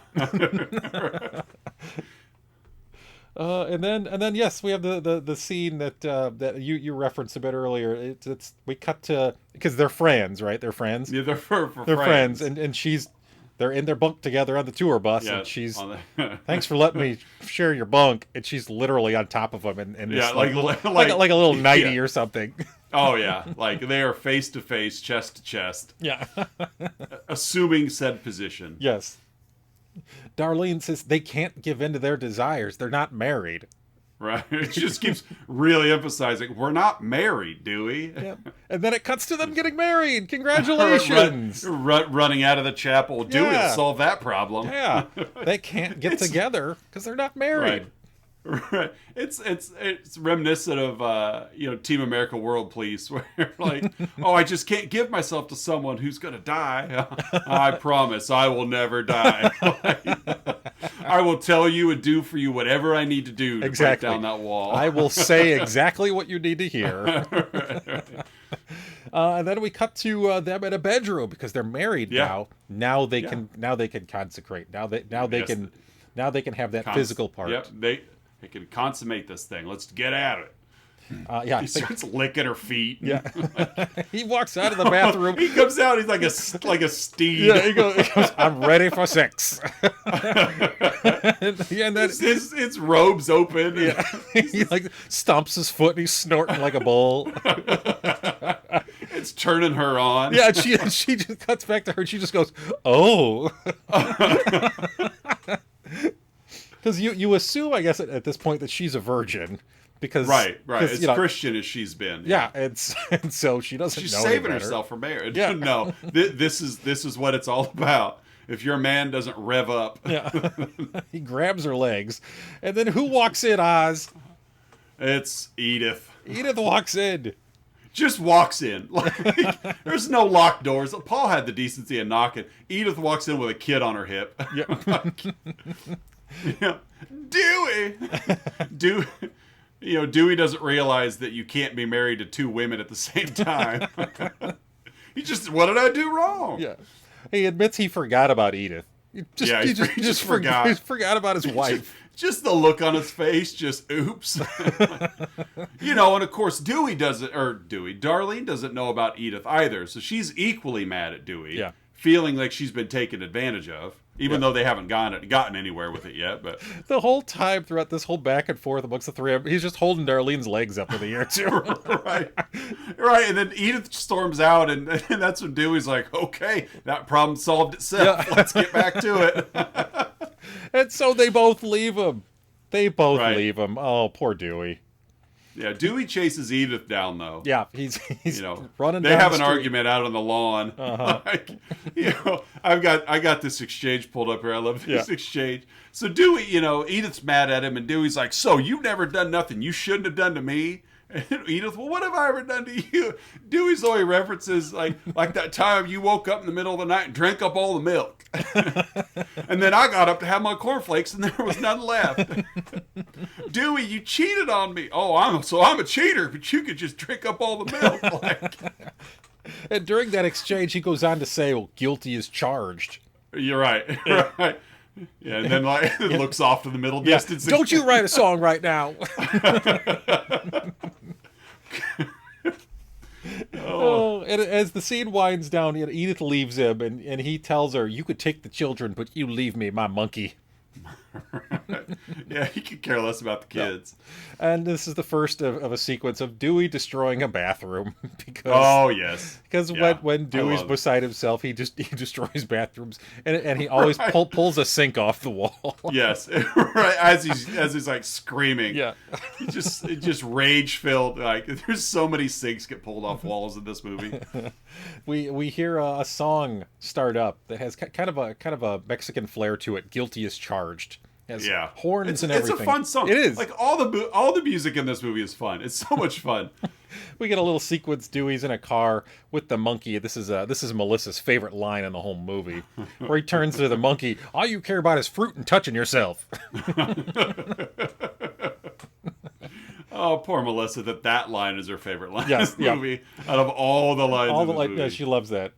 Speaker 2: And then yes, we have the scene that you referenced a bit earlier. We cut to, because they're friends, right? They're friends.
Speaker 1: Yeah, they're
Speaker 2: friends, and they're in their bunk together on the tour bus, and she's thanks for letting me share your bunk, and she's literally on top of him, and like a little nightie or something.
Speaker 1: Oh yeah, like they are face to face, chest to chest.
Speaker 2: Yeah.
Speaker 1: Assuming said position.
Speaker 2: Yes. Darlene says they can't give in to their desires. They're not married.
Speaker 1: Right. It just keeps really emphasizing, we're not married, Dewey.
Speaker 2: Yep. And then it cuts to them getting married. Congratulations.
Speaker 1: Running out of the chapel. Dewey will solve that problem.
Speaker 2: Yeah. They can't get together because they're not married.
Speaker 1: Right. It's reminiscent of Team America World Police, where like, oh, I just can't give myself to someone who's gonna die. I promise I will never die. I will tell you and do for you whatever I need to do to break down that wall.
Speaker 2: I will say exactly what you need to hear. And then we cut to them in a bedroom because they're married now. Now they can consecrate. Now they can have that physical part.
Speaker 1: Yep. They can consummate this thing. Let's get at it. He starts licking her feet.
Speaker 2: Yeah. He walks out of the bathroom.
Speaker 1: He comes out. He's like a steed.
Speaker 2: Yeah. He goes, I'm ready for sex. And then
Speaker 1: his robe's open.
Speaker 2: Yeah. He like stomps his foot and he's snorting like a bull.
Speaker 1: It's turning her on.
Speaker 2: Yeah. And she just cuts back to her. And she just goes, oh. Because you assume, I guess, at this point that she's a virgin, because
Speaker 1: right, as Christian as she's been,
Speaker 2: and so she doesn't.
Speaker 1: She's
Speaker 2: know
Speaker 1: saving herself for marriage. Yeah. No, this is what it's all about. If your man doesn't rev up,
Speaker 2: he grabs her legs, and then who walks in? Oz.
Speaker 1: It's Edith.
Speaker 2: Edith walks in.
Speaker 1: Just walks in. Like, there's no locked doors. Paul had the decency of knocking. Edith walks in with a kid on her hip. Yeah. Dewey. Dewey doesn't realize that you can't be married to two women at the same time. He just, what did I do wrong?
Speaker 2: Yeah. He admits he forgot about Edith. He just forgot. He forgot about his wife.
Speaker 1: Just the look on his face, just oops. And of course Darlene doesn't know about Edith either, so she's equally mad at Dewey.
Speaker 2: Yeah.
Speaker 1: Feeling like she's been taken advantage of, even though they haven't gotten anywhere with it yet. But
Speaker 2: the whole time throughout this whole back and forth amongst the three of them, he's just holding Darlene's legs up in the air too.
Speaker 1: Right. And then Edith storms out, and that's when Dewey's like, "Okay, that problem solved itself. Let's get back to it."
Speaker 2: And so they both leave him. Leave him. Oh, poor Dewey.
Speaker 1: Yeah, Dewey chases Edith down though.
Speaker 2: Yeah, he's running.
Speaker 1: They
Speaker 2: down
Speaker 1: have
Speaker 2: the
Speaker 1: an
Speaker 2: street.
Speaker 1: argument out on the lawn. I got this exchange pulled up here. I love this exchange. So Dewey, Edith's mad at him, and Dewey's like, "So you've never done nothing you shouldn't have done to me." And Edith, well, what have I ever done to you? Dewey's only references like that time you woke up in the middle of the night and drank up all the milk. And then I got up to have my cornflakes and there was none left. Dewey, you cheated on me. Oh, I'm a cheater, but you could just drink up all the milk.
Speaker 2: And during that exchange, he goes on to say, well, guilty is charged.
Speaker 1: You're right. Right. Yeah, and then looks off to the middle distance.
Speaker 2: Don't you write a song right now. And as the scene winds down, Edith leaves him, and he tells her, "You could take the children, but you leave me my monkey."
Speaker 1: Yeah, he could care less about the kids.
Speaker 2: And this is the first of a sequence of Dewey destroying a bathroom because when Dewey's beside himself, he destroys bathrooms, and he always pulls a sink off the wall.
Speaker 1: Yes, right as he's like screaming.
Speaker 2: Yeah,
Speaker 1: he just rage filled. Like there's so many sinks get pulled off walls in this movie.
Speaker 2: We hear a song start up that has kind of a Mexican flair to it. Guilty as charged. Has horns and everything.
Speaker 1: It's a fun song.
Speaker 2: It is.
Speaker 1: Like all the music in this movie is fun. It's so much fun.
Speaker 2: We get a little sequence. Dewey's in a car with the monkey. This is Melissa's favorite line in the whole movie, where he turns to the monkey. All you care about is fruit and touching yourself.
Speaker 1: Oh, poor Melissa. That line is her favorite line in the movie. Out of all the lines in the movie.
Speaker 2: Yeah, she loves that.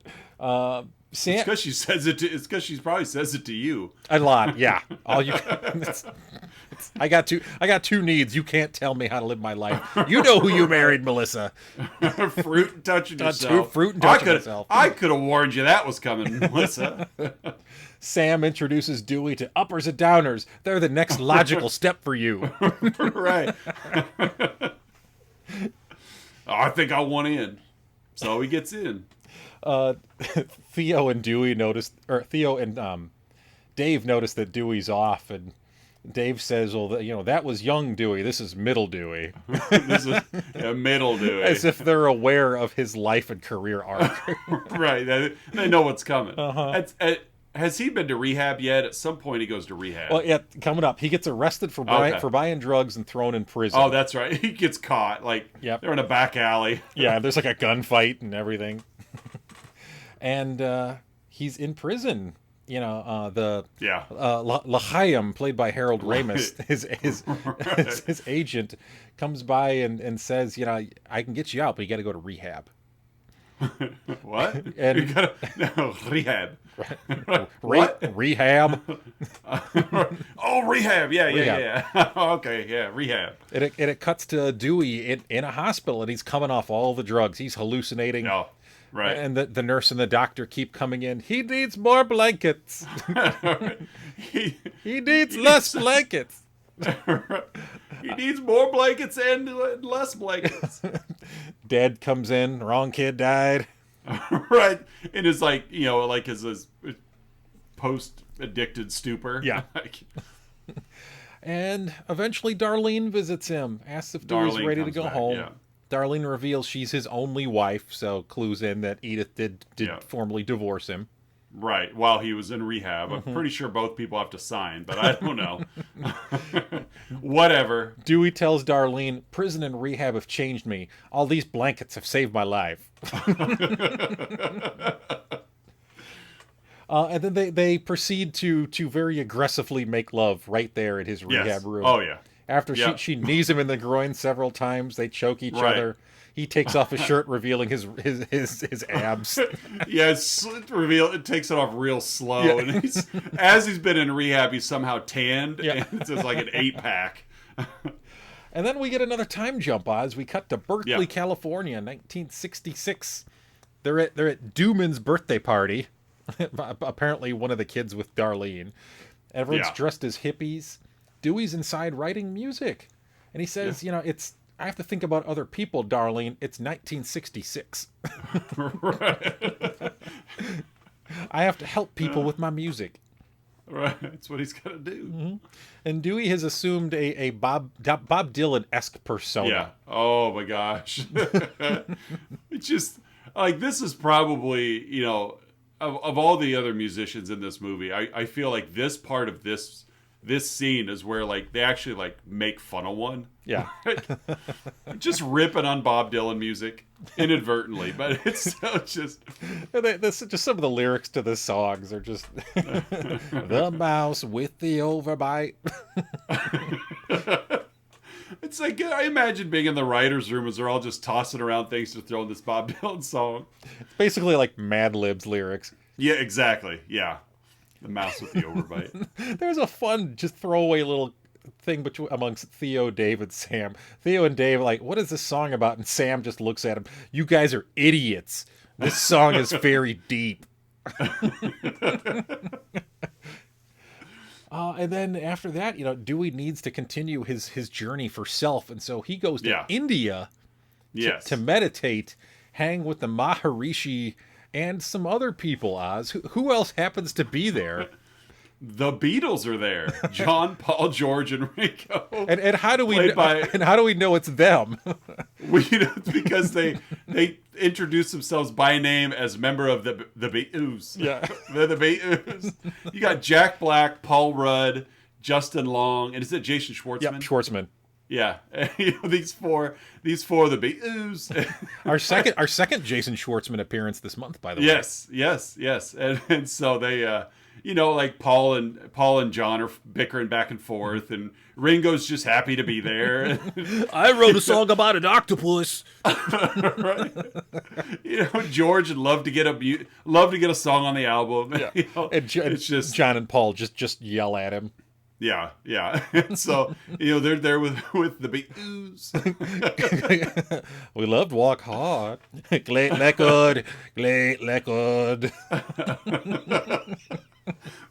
Speaker 1: It's because she says it. It's because she probably says it to you
Speaker 2: a lot. Yeah. All you. I got two needs. You can't tell me how to live my life. You know who you married, Melissa.
Speaker 1: Fruit and touching yourself.
Speaker 2: Fruit and touching yourself.
Speaker 1: I could have warned you that was coming, Melissa.
Speaker 2: Sam introduces Dewey to uppers and downers. They're the next logical step for you.
Speaker 1: Right. I think I want in. So he gets in.
Speaker 2: Theo and Dave noticed that Dewey's off, and Dave says, well, that was young Dewey. This is middle Dewey.
Speaker 1: This is a middle Dewey.
Speaker 2: As if they're aware of his life and career arc.
Speaker 1: Right. They know what's coming.
Speaker 2: Uh-huh.
Speaker 1: Has he been to rehab yet? At some point he goes to rehab.
Speaker 2: Well, yeah, coming up. He gets arrested for buying drugs and thrown in prison.
Speaker 1: Oh, that's right. He gets caught.
Speaker 2: Yep.
Speaker 1: They're in a back alley.
Speaker 2: Yeah, there's like a gunfight and everything. And he's in prison. L'Chaim, played by Harold Ramis, his agent, comes by and says, I can get you out, but you got to go to rehab.
Speaker 1: What?
Speaker 2: And
Speaker 1: rehab.
Speaker 2: What? Rehab.
Speaker 1: Oh, rehab. Yeah. Okay, yeah, rehab.
Speaker 2: And it cuts to Dewey in a hospital, and he's coming off all the drugs. He's hallucinating.
Speaker 1: Oh, right.
Speaker 2: And the nurse and the doctor keep coming in. He needs more blankets. he needs less blankets.
Speaker 1: He needs more blankets and less blankets.
Speaker 2: Dad comes in. Wrong kid died.
Speaker 1: Right. And it's his post-addicted stupor.
Speaker 2: Yeah. And eventually Darlene visits him. Asks if Dewey's ready to go home. Yeah. Darlene reveals she's his only wife, so clues in that Edith did formally divorce him.
Speaker 1: Right, while he was in rehab. I'm pretty sure both people have to sign, but I don't know. Whatever.
Speaker 2: Dewey tells Darlene, prison and rehab have changed me. All these blankets have saved my life. And then they proceed to very aggressively make love right there in his rehab room.
Speaker 1: Oh, yeah.
Speaker 2: After she knees him in the groin several times, they choke each other. He takes off his shirt, revealing his abs.
Speaker 1: Yeah, it takes it off real slow. Yeah. And as he's been in rehab, he's somehow tanned. Yeah. And it's just like an 8-pack.
Speaker 2: And then we get another time jump, Oz. We cut to Berkeley, California, 1966. They're at Dooman's birthday party. Apparently one of the kids with Darlene. Everyone's dressed as hippies. Dewey's inside writing music. And he says, I have to think about other people, Darlene. It's 1966.
Speaker 1: Right.
Speaker 2: I have to help people with my music.
Speaker 1: Right. That's what he's got to do.
Speaker 2: Mm-hmm. And Dewey has assumed a Bob Dylan-esque persona.
Speaker 1: Yeah. Oh, my gosh. It's just, this is probably, of all the other musicians in this movie, I feel like this part of this scene is where they actually make fun of one.
Speaker 2: Yeah.
Speaker 1: Just ripping on Bob Dylan music inadvertently, but it's still just
Speaker 2: some of the lyrics to the songs are just the mouse with the overbite.
Speaker 1: It's like I imagine being in the writer's room as they're all just tossing around things to throw in this Bob Dylan song.
Speaker 2: It's basically like Mad Lib's lyrics.
Speaker 1: Yeah, exactly. Yeah. The mouse with the overbite.
Speaker 2: There's a fun, just throwaway little thing amongst Theo, Dave, and Sam. Theo and Dave are like, what is this song about? And Sam just looks at him. You guys are idiots. This song is very deep. And then after that, Dewey needs to continue his journey for self. And so he goes to India to meditate, hang with the Maharishi, and some other people, Oz. Who else happens to be there?
Speaker 1: The Beatles are there. John, Paul, George, and Ringo.
Speaker 2: And how do we know it's them?
Speaker 1: It's because they introduce themselves by name as member of the Beatles.
Speaker 2: Yeah.
Speaker 1: They're the Beatles. You got Jack Black, Paul Rudd, Justin Long, and is it Jason Schwartzman?
Speaker 2: Yep, Schwartzman.
Speaker 1: Yeah, these four are the Beatles.
Speaker 2: Our second Jason Schwartzman appearance this month, by the way.
Speaker 1: Yes, and so they, Paul and John are bickering back and forth, and Ringo's just happy to be there.
Speaker 2: I wrote a song about an octopus.
Speaker 1: Right. George would love to get a song on the album.
Speaker 2: Yeah. It's just John and Paul just yell at him.
Speaker 1: Yeah. And so, they're there with the Beatles.
Speaker 2: We loved Walk Hard. Great record.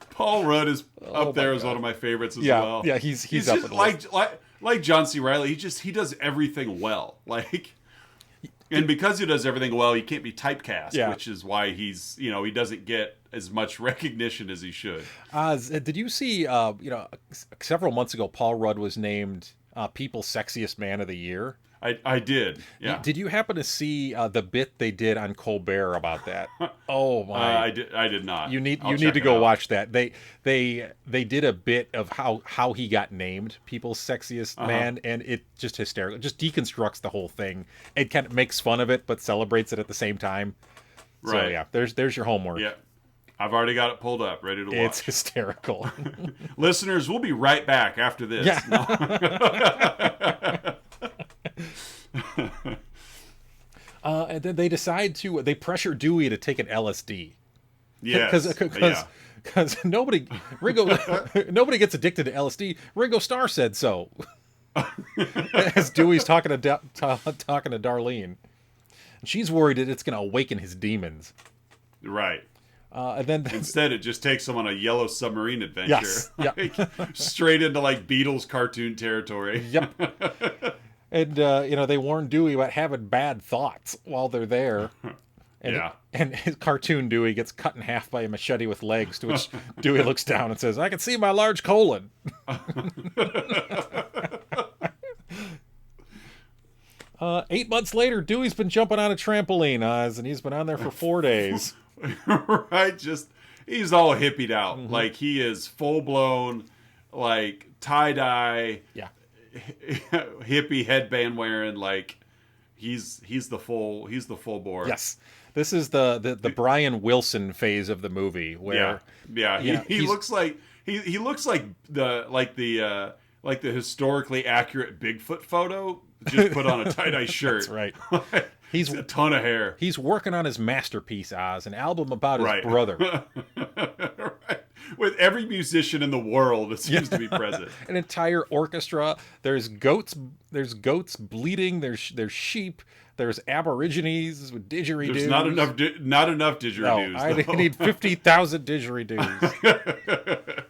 Speaker 1: Paul Rudd is up there as one of my favorites as well.
Speaker 2: Yeah, he's up
Speaker 1: just like John C. Reilly. He does everything well. And because he does everything well, he can't be typecast, which is why he's he doesn't get as much recognition as he should.
Speaker 2: Did you see, several months ago, Paul Rudd was named People's Sexiest Man of the Year?
Speaker 1: I did. Yeah.
Speaker 2: Did you happen to see the bit they did on Colbert about that? Oh my!
Speaker 1: I did not.
Speaker 2: You need to go watch that. They did a bit of how he got named People's Sexiest Man, and it just hysterical. It just deconstructs the whole thing. It kind of makes fun of it, but celebrates it at the same time. Right. So yeah, there's your homework.
Speaker 1: Yeah. I've already got it pulled up, ready to watch.
Speaker 2: It's hysterical.
Speaker 1: Listeners, we'll be right back after this.
Speaker 2: Yeah. And then they decide they pressure Dewey to take an LSD.
Speaker 1: Yes.
Speaker 2: Because nobody gets addicted to LSD. Ringo Starr said so. As Dewey's talking to Darlene. She's worried that it's going to awaken his demons.
Speaker 1: Right.
Speaker 2: And then
Speaker 1: instead, it just takes him on a yellow submarine adventure.
Speaker 2: Yes.
Speaker 1: Like, straight into like Beatles cartoon territory.
Speaker 2: Yep. And they warn Dewey about having bad thoughts while they're there. And, and his cartoon Dewey gets cut in half by a machete with legs, to which Dewey looks down and says, "I can see my large colon." 8 months later, Dewey's been jumping on a trampoline, Oz, and he's been on there for 4 days.
Speaker 1: Right, he's all hippied out. Mm-hmm. Like, he is full blown, like, tie-dye, hippie headband wearing, like, he's the full bore.
Speaker 2: Yes. This is the Brian Wilson phase of the movie where
Speaker 1: he looks like he looks like the historically accurate Bigfoot photo, just put on a tie-dye shirt.
Speaker 2: That's right.
Speaker 1: He's a ton of hair.
Speaker 2: He's working on his masterpiece, Oz, an album about his brother.
Speaker 1: Right. With every musician in the world that seems to be present.
Speaker 2: An entire orchestra. There's goats bleating. There's sheep. There's aborigines with didgeridoos.
Speaker 1: There's not enough didgeridoos.
Speaker 2: No, I need 50,000 didgeridoos.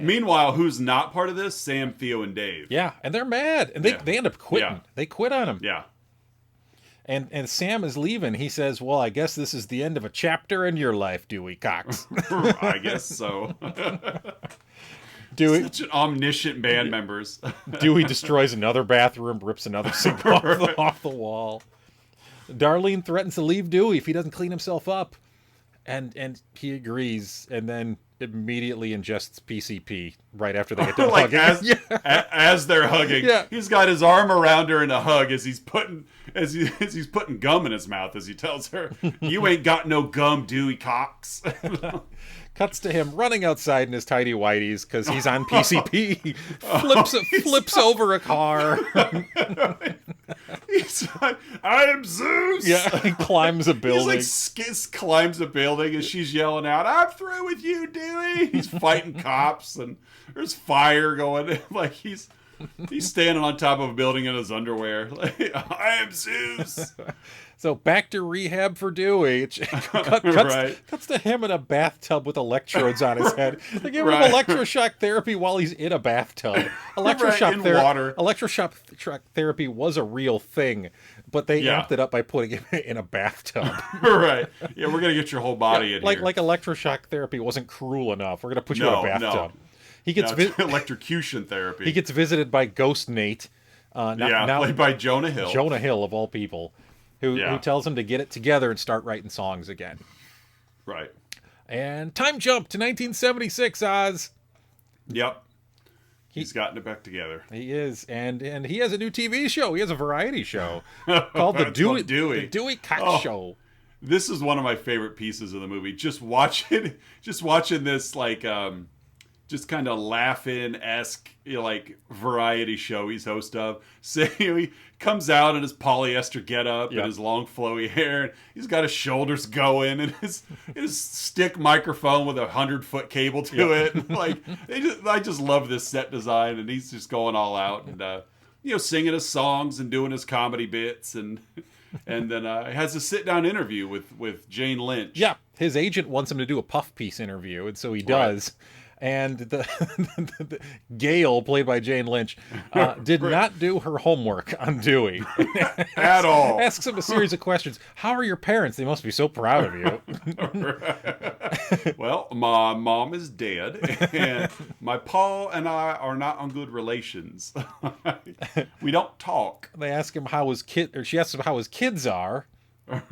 Speaker 1: Meanwhile, who's not part of this? Sam, Theo, and Dave.
Speaker 2: Yeah, and they're mad, and they end up quitting.
Speaker 1: Yeah.
Speaker 2: They quit on him.
Speaker 1: Yeah.
Speaker 2: And Sam is leaving. He says, "Well, I guess this is the end of a chapter in your life, Dewey Cox."
Speaker 1: I guess so.
Speaker 2: Dewey,
Speaker 1: such an omniscient band members.
Speaker 2: Dewey destroys another bathroom, rips another sink off the wall. Darlene threatens to leave Dewey if he doesn't clean himself up, and he agrees, and then immediately ingests PCP right after they get done
Speaker 1: like
Speaker 2: hugging.
Speaker 1: As they're hugging.
Speaker 2: Yeah.
Speaker 1: He's got his arm around her in a hug as he's putting gum in his mouth as he tells her, "You ain't got no gum, Dewey Cox."
Speaker 2: Cuts to him running outside in his tidy whities because he's on PCP. Flips over a car.
Speaker 1: He's like, "I am Zeus."
Speaker 2: Yeah, he climbs a building.
Speaker 1: He's like climbs a building, and she's yelling out, "I'm through with you, Dewey." He's fighting cops, and there's fire going. Like he's standing on top of a building in his underwear. Like, "I am Zeus."
Speaker 2: So back to rehab for Dewey. Cuts to him in a bathtub with electrodes on his head. They give him electroshock therapy while he's in a bathtub. Electroshock therapy was a real thing, but they amped it up by putting him in a bathtub.
Speaker 1: Right. Yeah, we're going to get your whole body in here.
Speaker 2: Like electroshock therapy wasn't cruel enough. We're going to put you in a bathtub.
Speaker 1: No. He gets electrocution therapy.
Speaker 2: He gets visited by Ghost Nate.
Speaker 1: Played by Jonah Hill.
Speaker 2: Jonah Hill, of all people. Who tells him to get it together and start writing songs again.
Speaker 1: Right.
Speaker 2: And time jump to 1976, Oz.
Speaker 1: Yep. He's gotten it back together.
Speaker 2: He is. And he has a new TV show. He has a variety show called The Dewey Cox Show.
Speaker 1: This is one of my favorite pieces of the movie. Just watching this, like, just kind of laugh-in-esque, like, variety show he's host of. So he comes out in his polyester getup and his long flowy hair. And he's got his shoulders going and his stick microphone with a 100-foot cable to it. And, like, I just love this set design, and he's just going all out and singing his songs and doing his comedy bits, and then has a sit-down interview with Jane Lynch.
Speaker 2: Yeah, his agent wants him to do a puff piece interview, and so he does. And the Gail, played by Jane Lynch, did not do her homework on Dewey.
Speaker 1: At all.
Speaker 2: Asks him a series of questions. How are your parents? They must be so proud of you.
Speaker 1: Well, my mom is dead, and my pa and I are not on good relations. We don't talk.
Speaker 2: They ask him how his kid, or she asks him how his kids are.
Speaker 1: Well,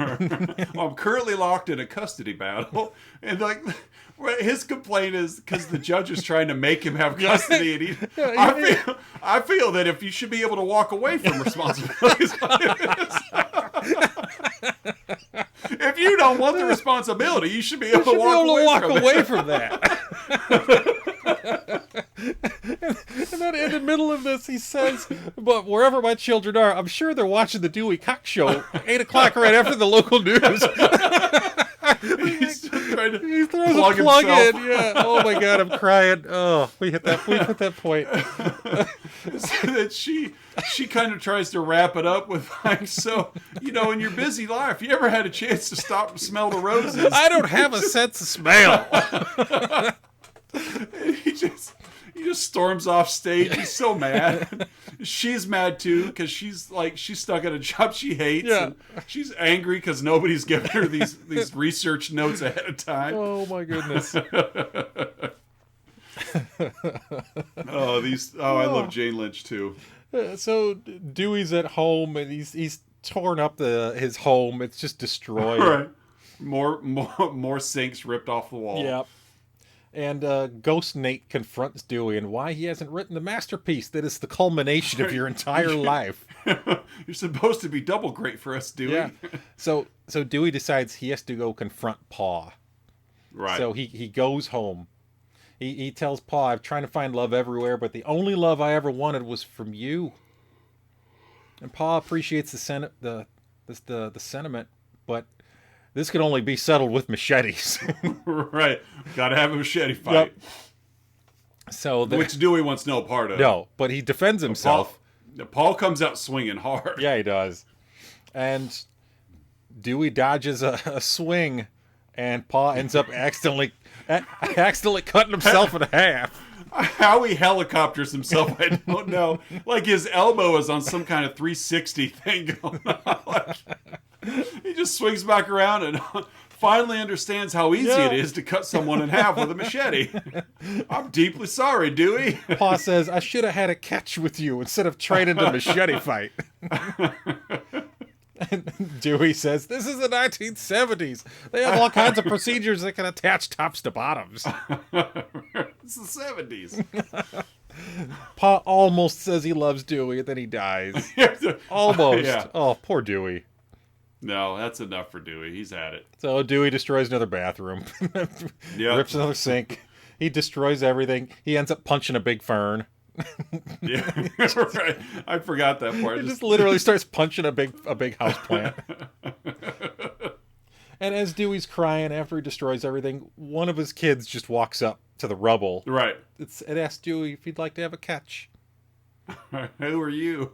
Speaker 1: I'm currently locked in a custody battle, and like his complaint is because the judge is trying to make him have custody, and I feel that if you should be able to walk away from responsibilities, if you don't want the responsibility, you should be able to walk
Speaker 2: away from that. And then in the middle of this, he says, "But wherever my children are, I'm sure they're watching the Dewey Cox Show, 8 o'clock right after the local news."
Speaker 1: He's trying to
Speaker 2: he throws a plug
Speaker 1: himself
Speaker 2: in. Yeah. Oh my God, I'm crying. Oh, we hit that point.
Speaker 1: So that she kind of tries to wrap it up with like, so, in your busy life, you ever had a chance to stop and smell the roses?
Speaker 2: I don't have a sense of smell.
Speaker 1: And he just storms off stage. He's so mad. She's mad too because she's stuck at a job she hates.
Speaker 2: Yeah.
Speaker 1: And she's angry because nobody's given her these research notes ahead of time.
Speaker 2: Oh my goodness.
Speaker 1: I love Jane Lynch too.
Speaker 2: So Dewey's at home and he's torn up his home. It's just destroyed.
Speaker 1: Right. More sinks ripped off the wall.
Speaker 2: Yep. And Ghost Nate confronts Dewey and why he hasn't written the masterpiece that is the culmination of your entire life.
Speaker 1: You're supposed to be double great for us, Dewey.
Speaker 2: Yeah. So Dewey decides he has to go confront Pa.
Speaker 1: Right.
Speaker 2: So he goes home. He tells Pa, "I'm trying to find love everywhere, but the only love I ever wanted was from you." And Pa appreciates the sentiment, but this could only be settled with machetes.
Speaker 1: Right. Gotta have a machete fight.
Speaker 2: Yep. So
Speaker 1: which Dewey wants no part of.
Speaker 2: No, but he defends himself.
Speaker 1: Paul comes out swinging hard.
Speaker 2: Yeah, he does. And Dewey dodges a swing, and Pa ends up accidentally cutting himself in half.
Speaker 1: How he helicopters himself, I don't know. Like his elbow is on some kind of 360 thing going on. He just swings back around and finally understands how easy it is to cut someone in half with a machete. I'm deeply sorry, Dewey.
Speaker 2: Pa says, "I should have had a catch with you instead of training to machete fight." And Dewey says, "This is the 1970s. They have all kinds of procedures that can attach tops to bottoms."
Speaker 1: It's the 70s.
Speaker 2: Pa almost says he loves Dewey, and then he dies. Almost. Yeah. Oh, poor Dewey.
Speaker 1: No, that's enough for Dewey. He's had it.
Speaker 2: So Dewey destroys another bathroom. Rips another sink. He destroys everything. He ends up punching a big fern.
Speaker 1: Yeah, right. I forgot that part.
Speaker 2: He just literally starts punching a big house plant. And as Dewey's crying after he destroys everything, one of his kids just walks up to the rubble.
Speaker 1: Right.
Speaker 2: It asks Dewey if he'd like to have a catch.
Speaker 1: Who are you?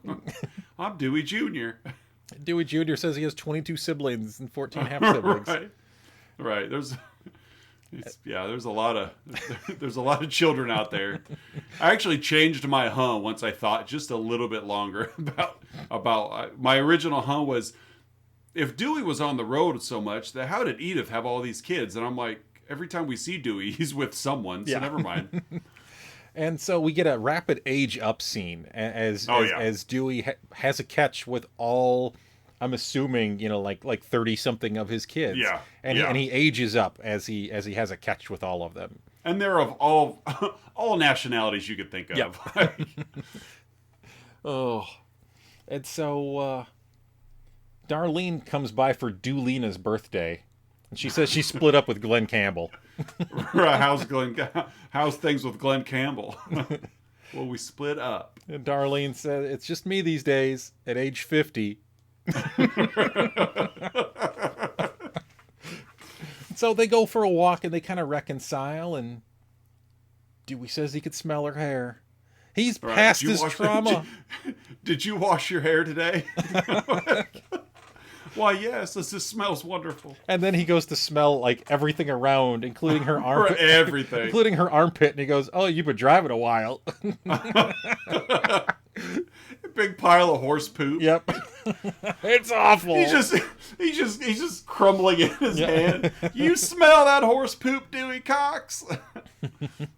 Speaker 1: I'm Dewey Jr.
Speaker 2: Dewey Jr. says he has 22 siblings and 14 half-siblings.
Speaker 1: Right. There's a lot of children out there. I actually changed my once I thought just a little bit longer about my original was, if Dewey was on the road so much, then how did Edith have all these kids? And I'm like, every time we see Dewey, he's with someone, so never mind.
Speaker 2: And so we get a rapid age up scene as Dewey has a catch with all, I'm assuming, like 30 something of his kids.
Speaker 1: Yeah.
Speaker 2: And he ages up as he has a catch with all of them.
Speaker 1: And they're of all nationalities you could think of.
Speaker 2: Yep. Oh. And so Darlene comes by for Dewlena's birthday. And she says she split up with Glenn Campbell.
Speaker 1: How's things with Glenn Campbell? Well, we split up.
Speaker 2: And Darlene said, "It's just me these days at age 50. So they go for a walk and they kind of reconcile, and Dewey says he could smell her hair. He's past his trauma.
Speaker 1: Did you wash your hair today? Why, yes, this just smells wonderful.
Speaker 2: And then he goes to smell like everything around, including her armpit.
Speaker 1: Everything.
Speaker 2: Including her armpit. And he goes, oh, you've been driving a while.
Speaker 1: Big pile of horse poop.
Speaker 2: Yep. It's awful.
Speaker 1: He's just crumbling in his hand. You smell that horse poop, Dewey Cox?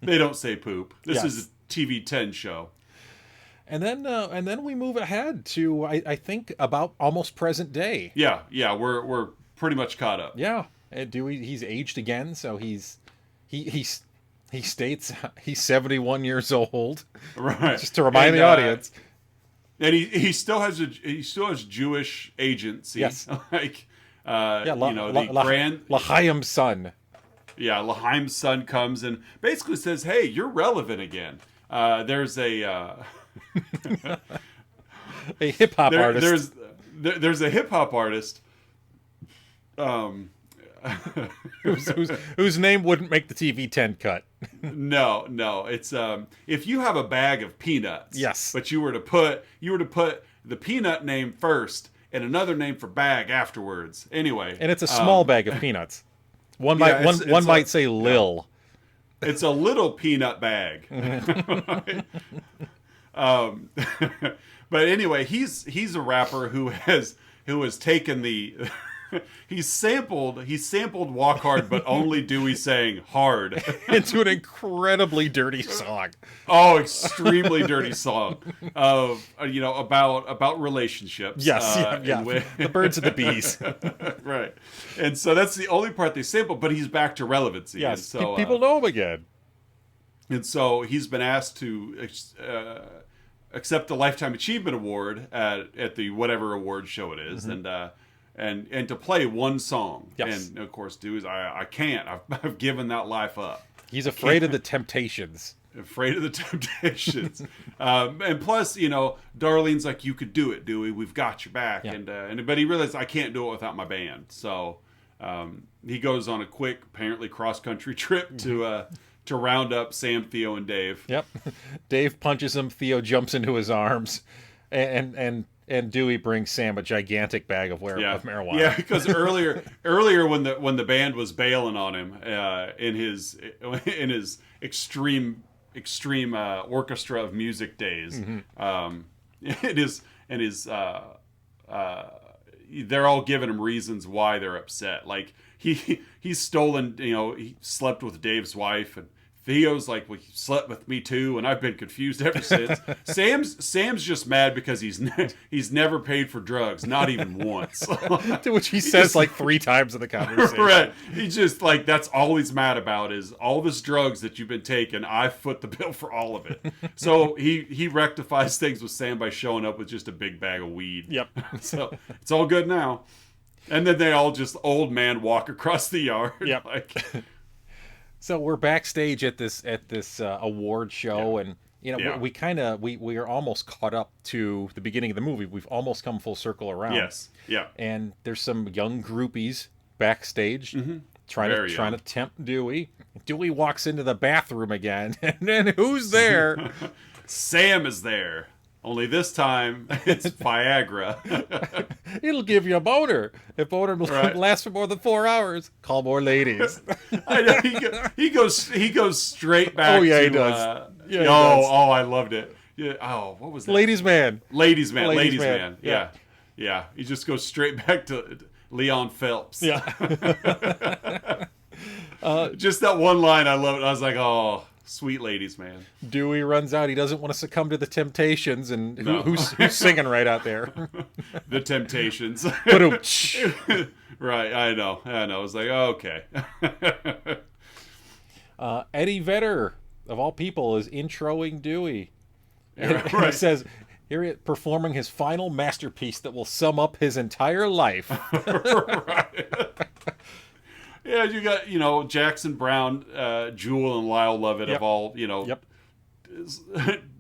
Speaker 1: They don't say poop. This is a TV 10 show. And
Speaker 2: then we move ahead to I think about almost present day.
Speaker 1: Yeah, we're pretty much caught up.
Speaker 2: Yeah, and Dewey, he's aged again, so he states he's 71 years old.
Speaker 1: Right.
Speaker 2: Just to remind the audience.
Speaker 1: And he still has Jewish agency.
Speaker 2: Yes.
Speaker 1: Like
Speaker 2: L'Chaim's son.
Speaker 1: Yeah, L'Chaim's son comes and basically says, "Hey, you're relevant again." There's a
Speaker 2: a hip hop artist.
Speaker 1: There's a hip hop artist.
Speaker 2: Whose name wouldn't make the TV 10 cut.
Speaker 1: No, it's if you have a bag of peanuts,
Speaker 2: yes,
Speaker 1: but you were to put the peanut name first and another name for bag afterwards. Anyway,
Speaker 2: and it's a small bag of peanuts. One might say Lil.
Speaker 1: Yeah. It's a little peanut bag. But anyway, he's a rapper who has taken the He sampled Walk Hard, but only Dewey saying hard
Speaker 2: into an incredibly dirty song.
Speaker 1: Oh, extremely dirty song of about relationships.
Speaker 2: Yes, the birds and the bees.
Speaker 1: Right, and so that's the only part they sampled. But he's back to relevancy.
Speaker 2: Yes,
Speaker 1: and so,
Speaker 2: people know him again. And
Speaker 1: so he's been asked to accept the Lifetime Achievement Award at the whatever award show it is, and to play one song.
Speaker 2: Yes.
Speaker 1: And of course, Dewey's I can't. I've given that life up.
Speaker 2: He's afraid of the temptations.
Speaker 1: Afraid of the temptations. And plus, Darlene's like, you could do it, Dewey. We've got your back. Yeah. But he realized I can't do it without my band. So he goes on a quick, apparently cross-country trip to round up Sam, Theo, and Dave.
Speaker 2: Yep. Dave punches him. Theo jumps into his arms. And Dewey brings Sam a gigantic bag of marijuana.
Speaker 1: Yeah, because earlier when the band was bailing on him in his extreme orchestra of music days, they're all giving him reasons why they're upset. Like he's stolen, he slept with Dave's wife, and Theo's like, well, he slept with me too, and I've been confused ever since. Sam's just mad because he's never paid for drugs, not even once.
Speaker 2: To which he says like 3 times in the conversation.
Speaker 1: Right. He just like, that's all he's mad about is all this drugs that you've been taking. I foot the bill for all of it. So he rectifies things with Sam by showing up with just a big bag of weed.
Speaker 2: Yep.
Speaker 1: So it's all good now. And then they all just old man walk across the yard.
Speaker 2: Yep. So we're backstage at this award show, and we are almost caught up to the beginning of the movie. We've almost come full circle around.
Speaker 1: Yes. Yeah.
Speaker 2: And there's some young groupies backstage trying to tempt Dewey. Dewey walks into the bathroom again, and then who's there?
Speaker 1: Sam is there. Only this time, it's Viagra.
Speaker 2: It'll give you a boner. If boner lasts for more than 4 hours, call more ladies.
Speaker 1: I know, he goes straight back.
Speaker 2: Oh yeah,
Speaker 1: to,
Speaker 2: he does.
Speaker 1: I loved it. Yeah. Oh, what was that?
Speaker 2: Ladies man.
Speaker 1: Ladies man. Yeah. He just goes straight back to Leon Phelps.
Speaker 2: Yeah.
Speaker 1: Just that one line, I love it. I was like, oh. Sweet ladies, man.
Speaker 2: Dewey runs out. He doesn't want to succumb to the temptations. And who's singing right out there?
Speaker 1: The Temptations. Right, I know. I was like, oh, okay.
Speaker 2: Eddie Vedder, of all people, is introing Dewey.
Speaker 1: Right.
Speaker 2: And he says, here performing his final masterpiece that will sum up his entire life.
Speaker 1: Right. Yeah, you got, Jackson Brown, Jewel, and Lyle Lovett have all,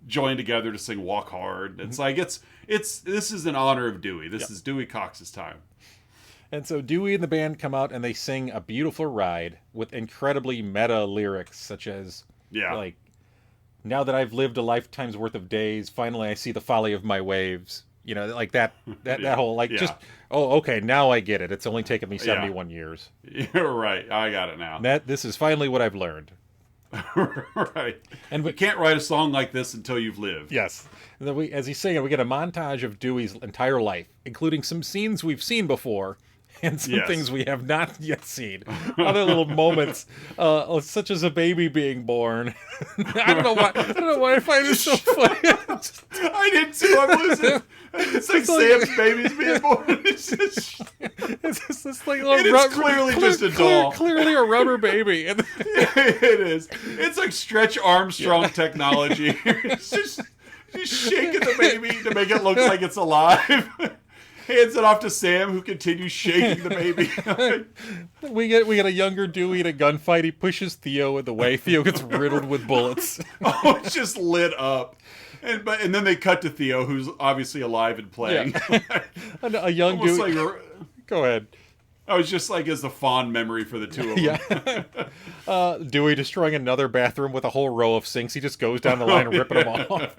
Speaker 1: joined together to sing Walk Hard. It's like, this is in honor of Dewey. This is Dewey Cox's time.
Speaker 2: And so Dewey and the band come out and they sing A Beautiful Ride with incredibly meta lyrics, such as, like, now that I've lived a lifetime's worth of days, finally I see the folly of my waves. You know, like that
Speaker 1: Yeah.
Speaker 2: whole like
Speaker 1: Yeah.
Speaker 2: just okay, now I get it. It's only taken me 71 years.
Speaker 1: You're right. I got it now.
Speaker 2: This is finally what I've learned.
Speaker 1: Right.
Speaker 2: And
Speaker 1: you can't write a song like this until you've lived.
Speaker 2: Yes. And then as he's saying, we get a montage of Dewey's entire life, including some scenes we've seen before and some things we have not yet seen. Other little moments, such as a baby being born. I don't know why I find it so funny.
Speaker 1: I did too. I'm losing. It's like Sam's baby's being born. It's
Speaker 2: just this like little
Speaker 1: it is clearly just a doll.
Speaker 2: Clearly a rubber baby.
Speaker 1: It is. It's like Stretch Armstrong technology. It's just shaking the baby to make it look like it's alive. Hands it off to Sam, who continues shaking the baby.
Speaker 2: we get a younger Dewey in a gunfight. He pushes Theo in the way. Theo gets riddled with bullets.
Speaker 1: Oh, it's just lit up. And then they cut to Theo, who's obviously alive and playing.
Speaker 2: Yeah. A young Dewey. Go ahead.
Speaker 1: I was just like as the fond memory for the two of them.
Speaker 2: Yeah. Dewey destroying another bathroom with a whole row of sinks. He just goes down the line and ripping them off.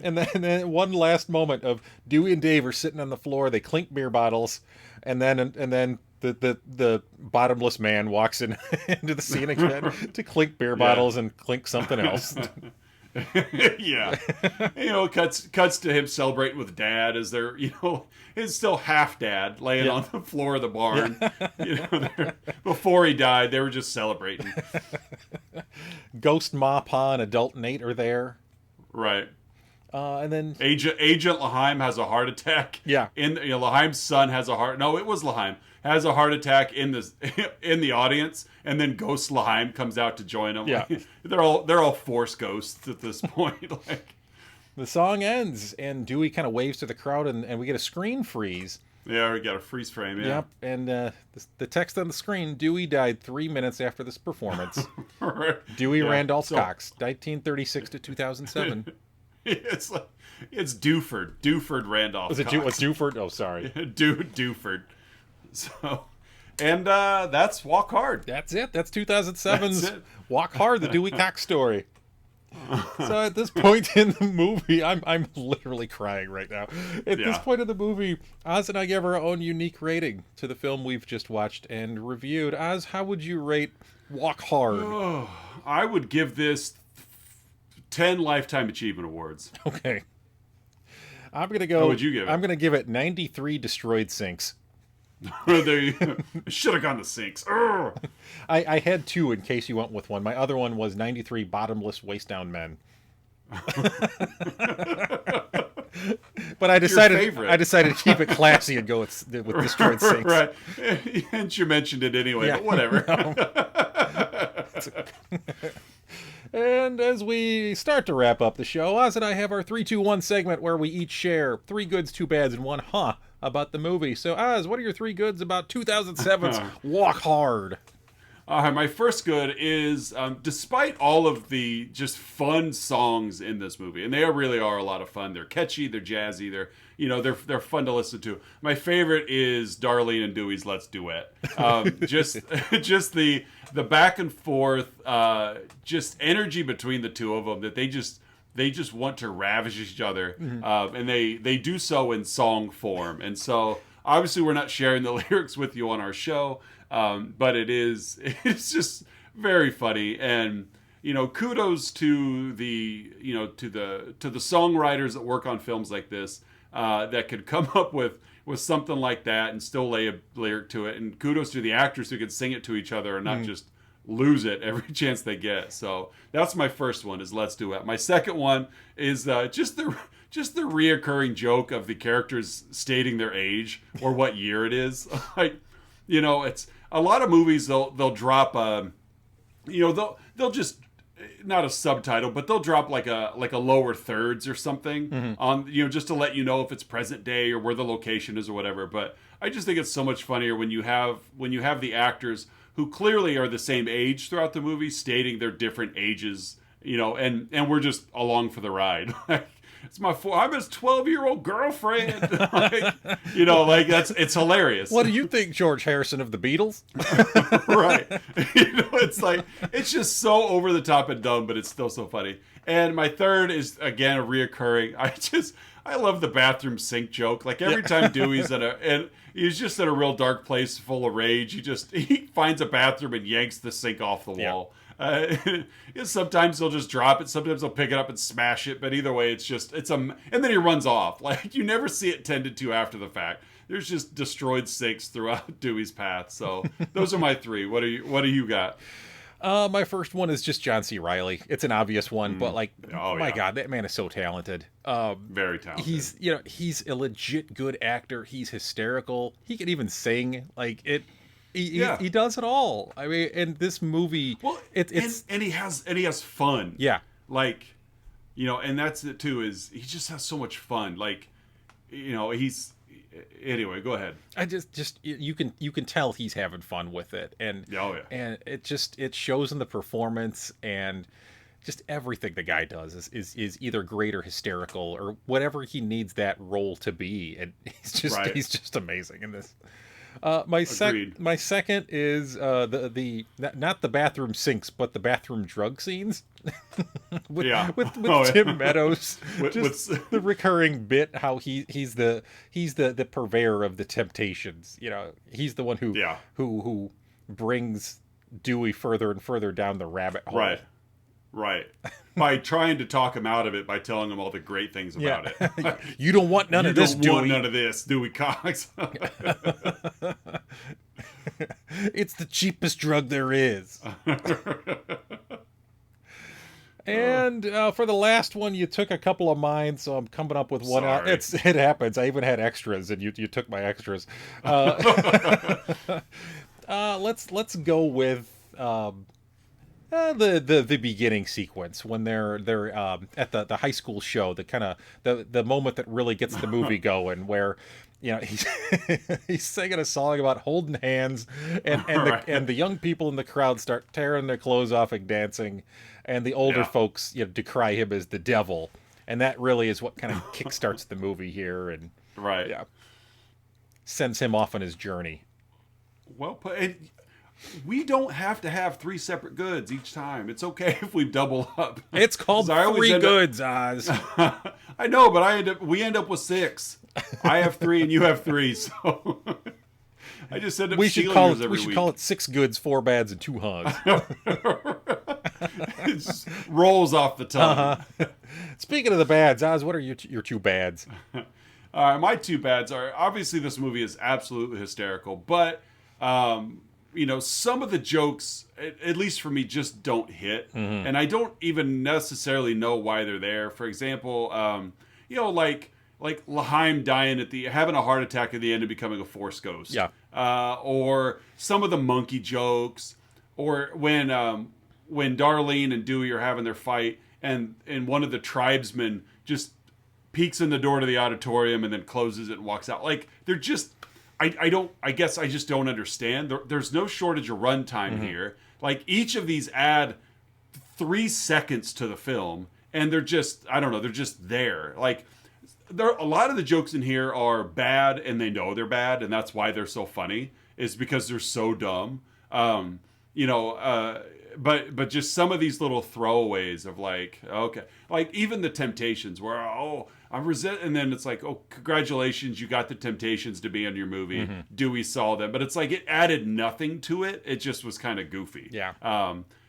Speaker 2: And then one last moment of Dewey and Dave are sitting on the floor. They clink beer bottles, and then the bottomless man walks in into the scene again to clink beer bottles and clink something else.
Speaker 1: Yeah, cuts to him celebrating with Dad as they're it's still half Dad laying on the floor of the barn. Before he died, they were just celebrating.
Speaker 2: Ghost Ma, Pa, and Adult Nate are there.
Speaker 1: Right.
Speaker 2: And then
Speaker 1: Agent Laheim has a heart attack.
Speaker 2: Yeah.
Speaker 1: Laheim's son has a heart. No, it was Laheim has a heart attack in the audience, and then Ghost Laheim comes out to join him.
Speaker 2: Yeah.
Speaker 1: they're all Force ghosts at this point.
Speaker 2: The song ends, and Dewey kind of waves to the crowd, and we get a screen freeze.
Speaker 1: Yeah, we got a freeze frame. Yeah.
Speaker 2: Yep. And the text on the screen: Dewey died 3 minutes after this performance.
Speaker 1: Right.
Speaker 2: Dewey Randolph Cox, 1936 to 2007.
Speaker 1: It's Dewford Randolph.
Speaker 2: Was it Dewford? Oh, sorry.
Speaker 1: Dewford. So, and that's Walk Hard.
Speaker 2: That's it. That's 2007's Walk Hard, the Dewey Cox Story. So at this point in the movie, I'm literally crying right now. At this point in the movie, Oz and I give our own unique rating to the film we've just watched and reviewed. Oz, how would you rate Walk Hard?
Speaker 1: Oh, I would give this 10 Lifetime Achievement Awards.
Speaker 2: Okay. I'm going to go...
Speaker 1: How would you give it?
Speaker 2: I'm going to give it 93 destroyed sinks.
Speaker 1: There you should have gone to sinks.
Speaker 2: I had two in case you went with one. My other one was 93 bottomless waist down men. But I decided to keep it classy and go with destroyed sinks.
Speaker 1: Right. And you mentioned it anyway, but whatever.
Speaker 2: And as we start to wrap up the show, Oz and I have our 3-2-1 segment where we each share 3 goods, 2 bads, and 1 about the movie. So, Oz, what are your 3 goods about 2007's Walk Hard?
Speaker 1: My first good is, despite all of the just fun songs in this movie, and they really are a lot of fun. They're catchy, they're jazzy, they're fun to listen to. My favorite is Darlene and Dewey's Let's Duet. Just the back and forth, just energy between the two of them that they just want to ravish each other, and they do so in song form. And so obviously we're not sharing the lyrics with you on our show, but it's just very funny. And kudos to the songwriters that work on films like this that could come up with something like that and still lay a lyric to it. And kudos to the actors who can sing it to each other and not just lose it every chance they get. So that's my first one, is Let's Do It. My second one is just the reoccurring joke of the characters stating their age or what year it is. It's a lot of movies they'll drop they'll just, not a subtitle, but they'll drop like a lower thirds or something on just to let you know if it's present day or where the location is or whatever. But I just think it's so much funnier when you have the actors who clearly are the same age throughout the movie stating their different ages, and we're just along for the ride. I'm his 12-year-old girlfriend. Like, you know, like it's hilarious.
Speaker 2: What do you think, George Harrison of the Beatles?
Speaker 1: Right. You know, it's like, it's just so over the top and dumb, but it's still so funny. And my third is, again, a reoccurring. I love the bathroom sink joke. Like every time Dewey's and he's just in a real dark place full of rage, he finds a bathroom and yanks the sink off the wall. Sometimes he'll just drop it. Sometimes he'll pick it up and smash it. But either way, and then he runs off. Like you never see it tended to after the fact. There's just destroyed sinks throughout Dewey's path. So those are my three. What do you got?
Speaker 2: My first one is just John C. Reilly. It's an obvious one, but like, my God, that man is so talented.
Speaker 1: Very talented.
Speaker 2: He's a legit good actor. He's hysterical. He can even sing. Like it. He does it all. I mean, in this movie,
Speaker 1: and he has fun.
Speaker 2: Yeah.
Speaker 1: Like, you know, and that's it too. Is he just has so much fun? Like, you know, anyway, go ahead.
Speaker 2: You can tell he's having fun with it, and and it shows in the performance, and just everything the guy does is either great or hysterical or whatever he needs that role to be, and he's just amazing in this. My second is not the bathroom sinks, but the bathroom drug scenes with Tim Meadows. Just the recurring bit how he's the purveyor of the temptations. You know, he's the one who brings Dewey further and further down the rabbit hole.
Speaker 1: Right. By trying to talk him out of it by telling him all the great things about it.
Speaker 2: You don't want none of this, Dewey. You don't
Speaker 1: want none of this, Dewey Cox.
Speaker 2: It's the cheapest drug there is. And for the last one, you took a couple of mine, so I'm coming up with one. It happens. I even had extras, and you took my extras. Let's go with the beginning sequence when they're at the high school show, the kind of the moment that really gets the movie going, where you know he's singing a song about holding hands, and the young people in the crowd start tearing their clothes off and dancing, and the older folks decry him as the devil, and that really is what kind of kickstarts the movie here, and sends him off on his journey.
Speaker 1: Well put. We don't have to have three separate goods each time. It's okay if we double up.
Speaker 2: It's called three goods, Oz.
Speaker 1: I know, but we end up with six. I have three and you have three, so I just end up stealing yours every week.
Speaker 2: We should call it 6 goods, 4 bads, and 2 hugs.
Speaker 1: It just rolls off the tongue.
Speaker 2: Speaking of the bads, Oz, what are your 2 bads?
Speaker 1: My 2 bads are, obviously this movie is absolutely hysterical, but you know, some of the jokes, at least for me, just don't hit. Mm-hmm. And I don't even necessarily know why they're there. For example, you know, like L'Chaim dying having a heart attack at the end and becoming a Force ghost.
Speaker 2: Yeah.
Speaker 1: Or some of the monkey jokes. Or when Darlene and Dewey are having their fight and one of the tribesmen just peeks in the door to the auditorium and then closes it and walks out. Like, they're just... I guess I just don't understand. There's no shortage of runtime here. Like, each of these add 3 seconds to the film, and they're just, I don't know, they're just there. Like, a lot of the jokes in here are bad, and they know they're bad, and that's why they're so funny, is because they're so dumb. You know, but just some of these little throwaways of like, okay, like even the Temptations where, and then it's like, oh, congratulations, you got the Temptations to be in your movie. Mm-hmm. Dewey saw them, but it's like it added nothing to it. It just was kind of goofy.
Speaker 2: Yeah.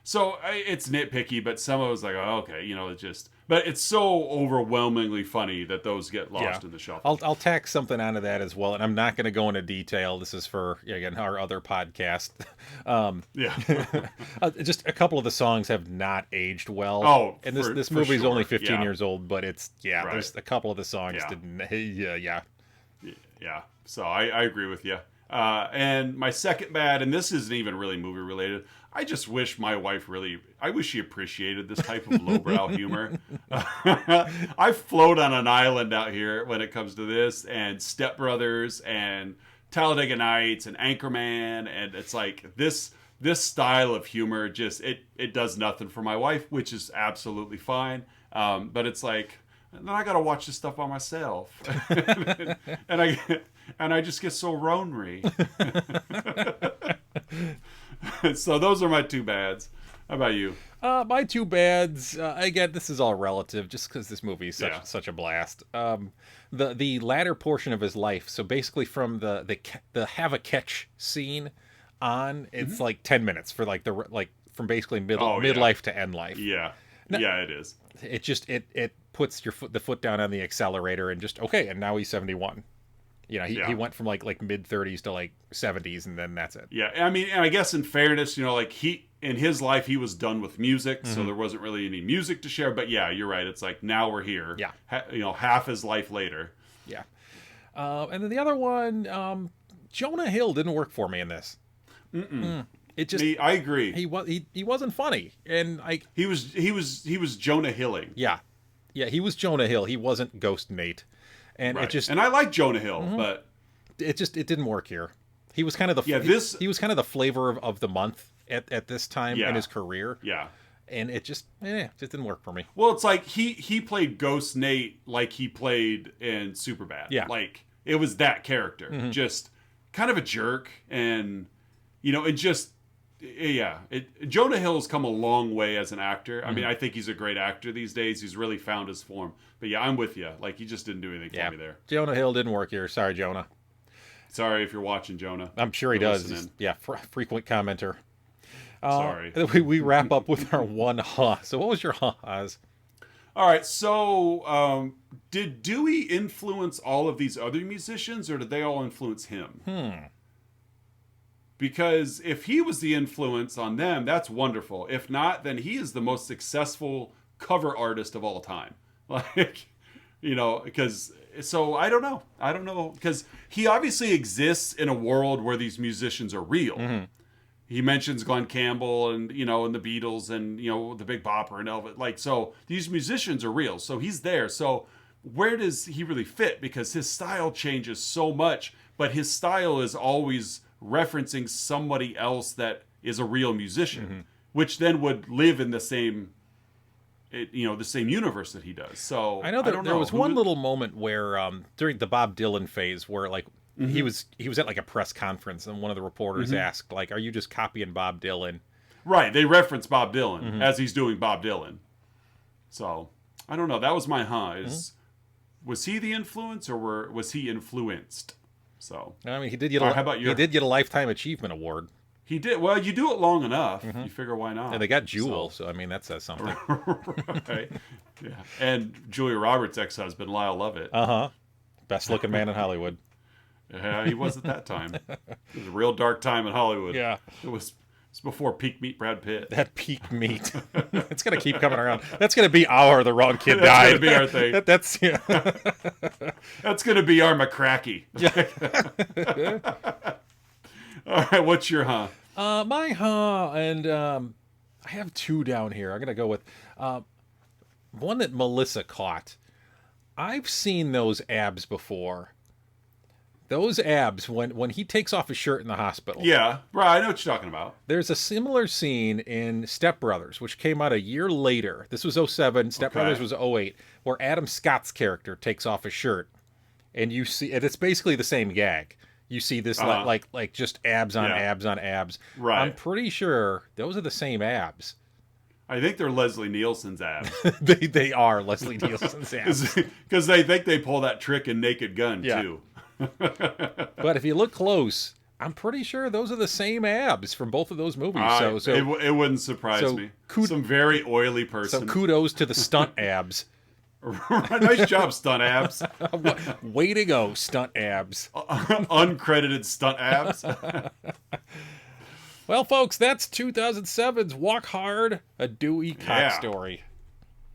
Speaker 1: So it's nitpicky, but some of it was like, oh, okay, you know, but it's so overwhelmingly funny that those get lost in the shuffle.
Speaker 2: I'll tack something onto that as well, and I'm not going to go into detail. This is for, again, our other podcast. Just a couple of the songs have not aged well.
Speaker 1: Oh,
Speaker 2: and this movie is only 15 years old, but it's there's a couple of the songs didn't. Yeah.
Speaker 1: So I agree with you. And my second bad, and this isn't even really movie related. I just wish my wife I wish she appreciated this type of lowbrow humor. I float on an island out here when it comes to this, and Step Brothers, and Talladega Nights, and Anchorman, and it's like this style of humor just it does nothing for my wife, which is absolutely fine. But it's like, And then I got to watch this stuff by myself. and I just get so ornery. So those are my two bads. How about you?
Speaker 2: My two bads. Again, this is all relative, just because this movie is such a blast. The latter portion of his life. So basically, from the have a catch scene on, it's like 10 minutes for like from basically midlife to end life.
Speaker 1: Yeah, it is.
Speaker 2: It just it puts the foot down on the accelerator and just okay, and now he's 71. You know, he went from like mid 30s to like 70s, and then that's it.
Speaker 1: Yeah, I mean, and I guess in fairness, you know, like in his life he was done with music, so there wasn't really any music to share. But yeah, you're right. It's like now we're here.
Speaker 2: Yeah,
Speaker 1: half his life later.
Speaker 2: Yeah, and then the other one, Jonah Hill didn't work for me in this. It just
Speaker 1: I agree.
Speaker 2: He wasn't funny, and
Speaker 1: he was Jonah Hilling.
Speaker 2: Yeah, he was Jonah Hill. He wasn't Ghost Nate. And
Speaker 1: right.
Speaker 2: it just,
Speaker 1: and I like Jonah Hill, but
Speaker 2: it didn't work here. He was kind of the he was kind of the flavor of the month at this time in his career.
Speaker 1: Yeah,
Speaker 2: and it just didn't work for me.
Speaker 1: Well, it's like he played Ghost Nate like he played in Superbad.
Speaker 2: Yeah,
Speaker 1: like it was that character, just kind of a jerk, and it just Jonah Hill's come a long way as an actor. I mean, I think he's a great actor these days. He's really found his form. But yeah, I'm with you. Like, he just didn't do anything for me there.
Speaker 2: Jonah Hill didn't work here. Sorry, Jonah.
Speaker 1: Sorry if you're watching, Jonah.
Speaker 2: I'm sure he does. Frequent commenter.
Speaker 1: Sorry.
Speaker 2: We wrap up with our one huh. So what was your huh, Oz?
Speaker 1: All right. So did Dewey influence all of these other musicians, or did they all influence him? Because if he was the influence on them, that's wonderful. If not, then he is the most successful cover artist of all time. Like, because so I don't know, because he obviously exists in a world where these musicians are real. He mentions Glenn Campbell and and the Beatles and the Big Bopper and Elvis. Like, so these musicians are real. So he's there. So where does he really fit? Because his style changes so much, but his style is always referencing somebody else that is a real musician, which then would live in the same the same universe that he does. So
Speaker 2: I know that there was one little moment where during the Bob Dylan phase where like he was at like a press conference and one of the reporters asked like, are you just copying Bob Dylan?
Speaker 1: Right, they reference Bob Dylan as he's doing Bob Dylan. So I don't know, that was my was he the influence or was he influenced? So
Speaker 2: I mean, he did get a Lifetime Achievement Award.
Speaker 1: He did. Well, you do it long enough, you figure why not.
Speaker 2: And they got Jewel, so I mean that says something.
Speaker 1: Right. Yeah. And Julia Roberts' ex-husband, Lyle Lovett.
Speaker 2: Best looking man in Hollywood.
Speaker 1: Yeah, he was at that time. It was a real dark time in Hollywood.
Speaker 2: Yeah.
Speaker 1: It was before peak meat Brad Pitt.
Speaker 2: That peak meat. It's gonna keep coming around. That's gonna be the wrong kid died.
Speaker 1: That's gonna be our thing. That's gonna be our McCracky. All right, what's your huh?
Speaker 2: My huh, and I have two down here. I'm gonna go with one that Melissa caught. I've seen those abs before. Those abs when he takes off his shirt in the hospital.
Speaker 1: Yeah, right. I know what you're talking about.
Speaker 2: There's a similar scene in Step Brothers, which came out a year later. This was 2007. Step Brothers was 2008, where Adam Scott's character takes off his shirt, and you see, and it's basically the same gag. You see this like just abs on abs on abs.
Speaker 1: Right.
Speaker 2: I'm pretty sure those are the same abs.
Speaker 1: I think they're Leslie Nielsen's abs.
Speaker 2: they are Leslie Nielsen's abs.
Speaker 1: Because they think they pull that trick in Naked Gun, too.
Speaker 2: But if you look close, I'm pretty sure those are the same abs from both of those movies.
Speaker 1: It wouldn't surprise me. Some very oily person.
Speaker 2: So kudos to the stunt abs.
Speaker 1: Nice job, stunt abs.
Speaker 2: Way to go, stunt abs.
Speaker 1: Uncredited stunt abs.
Speaker 2: Well, folks, that's 2007's Walk Hard, a Dewey Cox Story.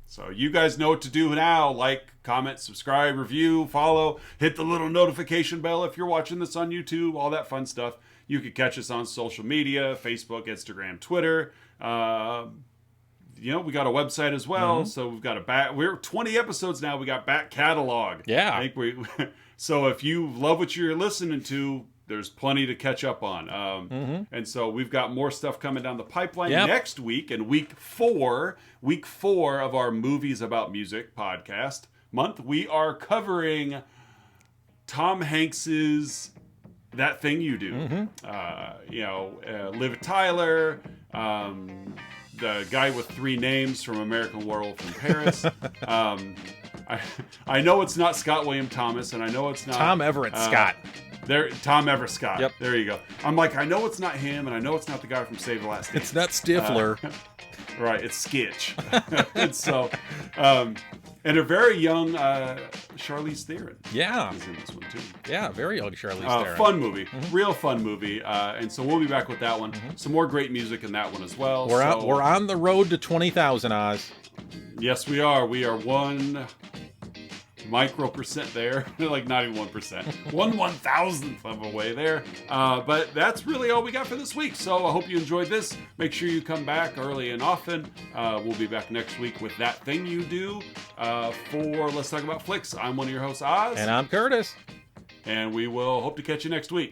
Speaker 1: So you guys know what to do now. Like, comment, subscribe, review, follow. Hit the little notification bell if you're watching this on YouTube, all that fun stuff. You can catch us on social media, Facebook, Instagram, Twitter. We got a website as well. So we've got we're 20 episodes now. We got back catalog.
Speaker 2: Yeah.
Speaker 1: I think so if you love what you're listening to, there's plenty to catch up on. And so we've got more stuff coming down the pipeline next week, and week four of our Movies About Music podcast. month, we are covering Tom Hanks's That Thing You Do. Liv Tyler, the guy with 3 names from American Werewolf in Paris. I know it's not Scott William Thomas, and I know it's not
Speaker 2: Tom Everett Scott.
Speaker 1: Tom Everett Scott.
Speaker 2: Yep.
Speaker 1: There you go. I'm like, I know it's not him, and I know it's not the guy from Save the Last Dance.
Speaker 2: It's not Stifler.
Speaker 1: Right, it's Skitch. And so, and a very young Charlize Theron.
Speaker 2: Yeah.
Speaker 1: Is in this one too.
Speaker 2: Yeah, very young Charlize Theron.
Speaker 1: Fun movie, real fun movie. And so we'll be back with that one. Some more great music in that one as well.
Speaker 2: We're on the road to 20,000, Oz.
Speaker 1: Yes, we are. We are 1 micro% there, like not even 1%, 1/1000th of a way there. But that's really all we got for this week. So I hope you enjoyed this. Make sure you come back early and often. We'll be back next week with That Thing You Do for Let's Talk About Flicks. I'm one of your hosts, Oz.
Speaker 2: And I'm Curtis.
Speaker 1: And we will hope to catch you next week.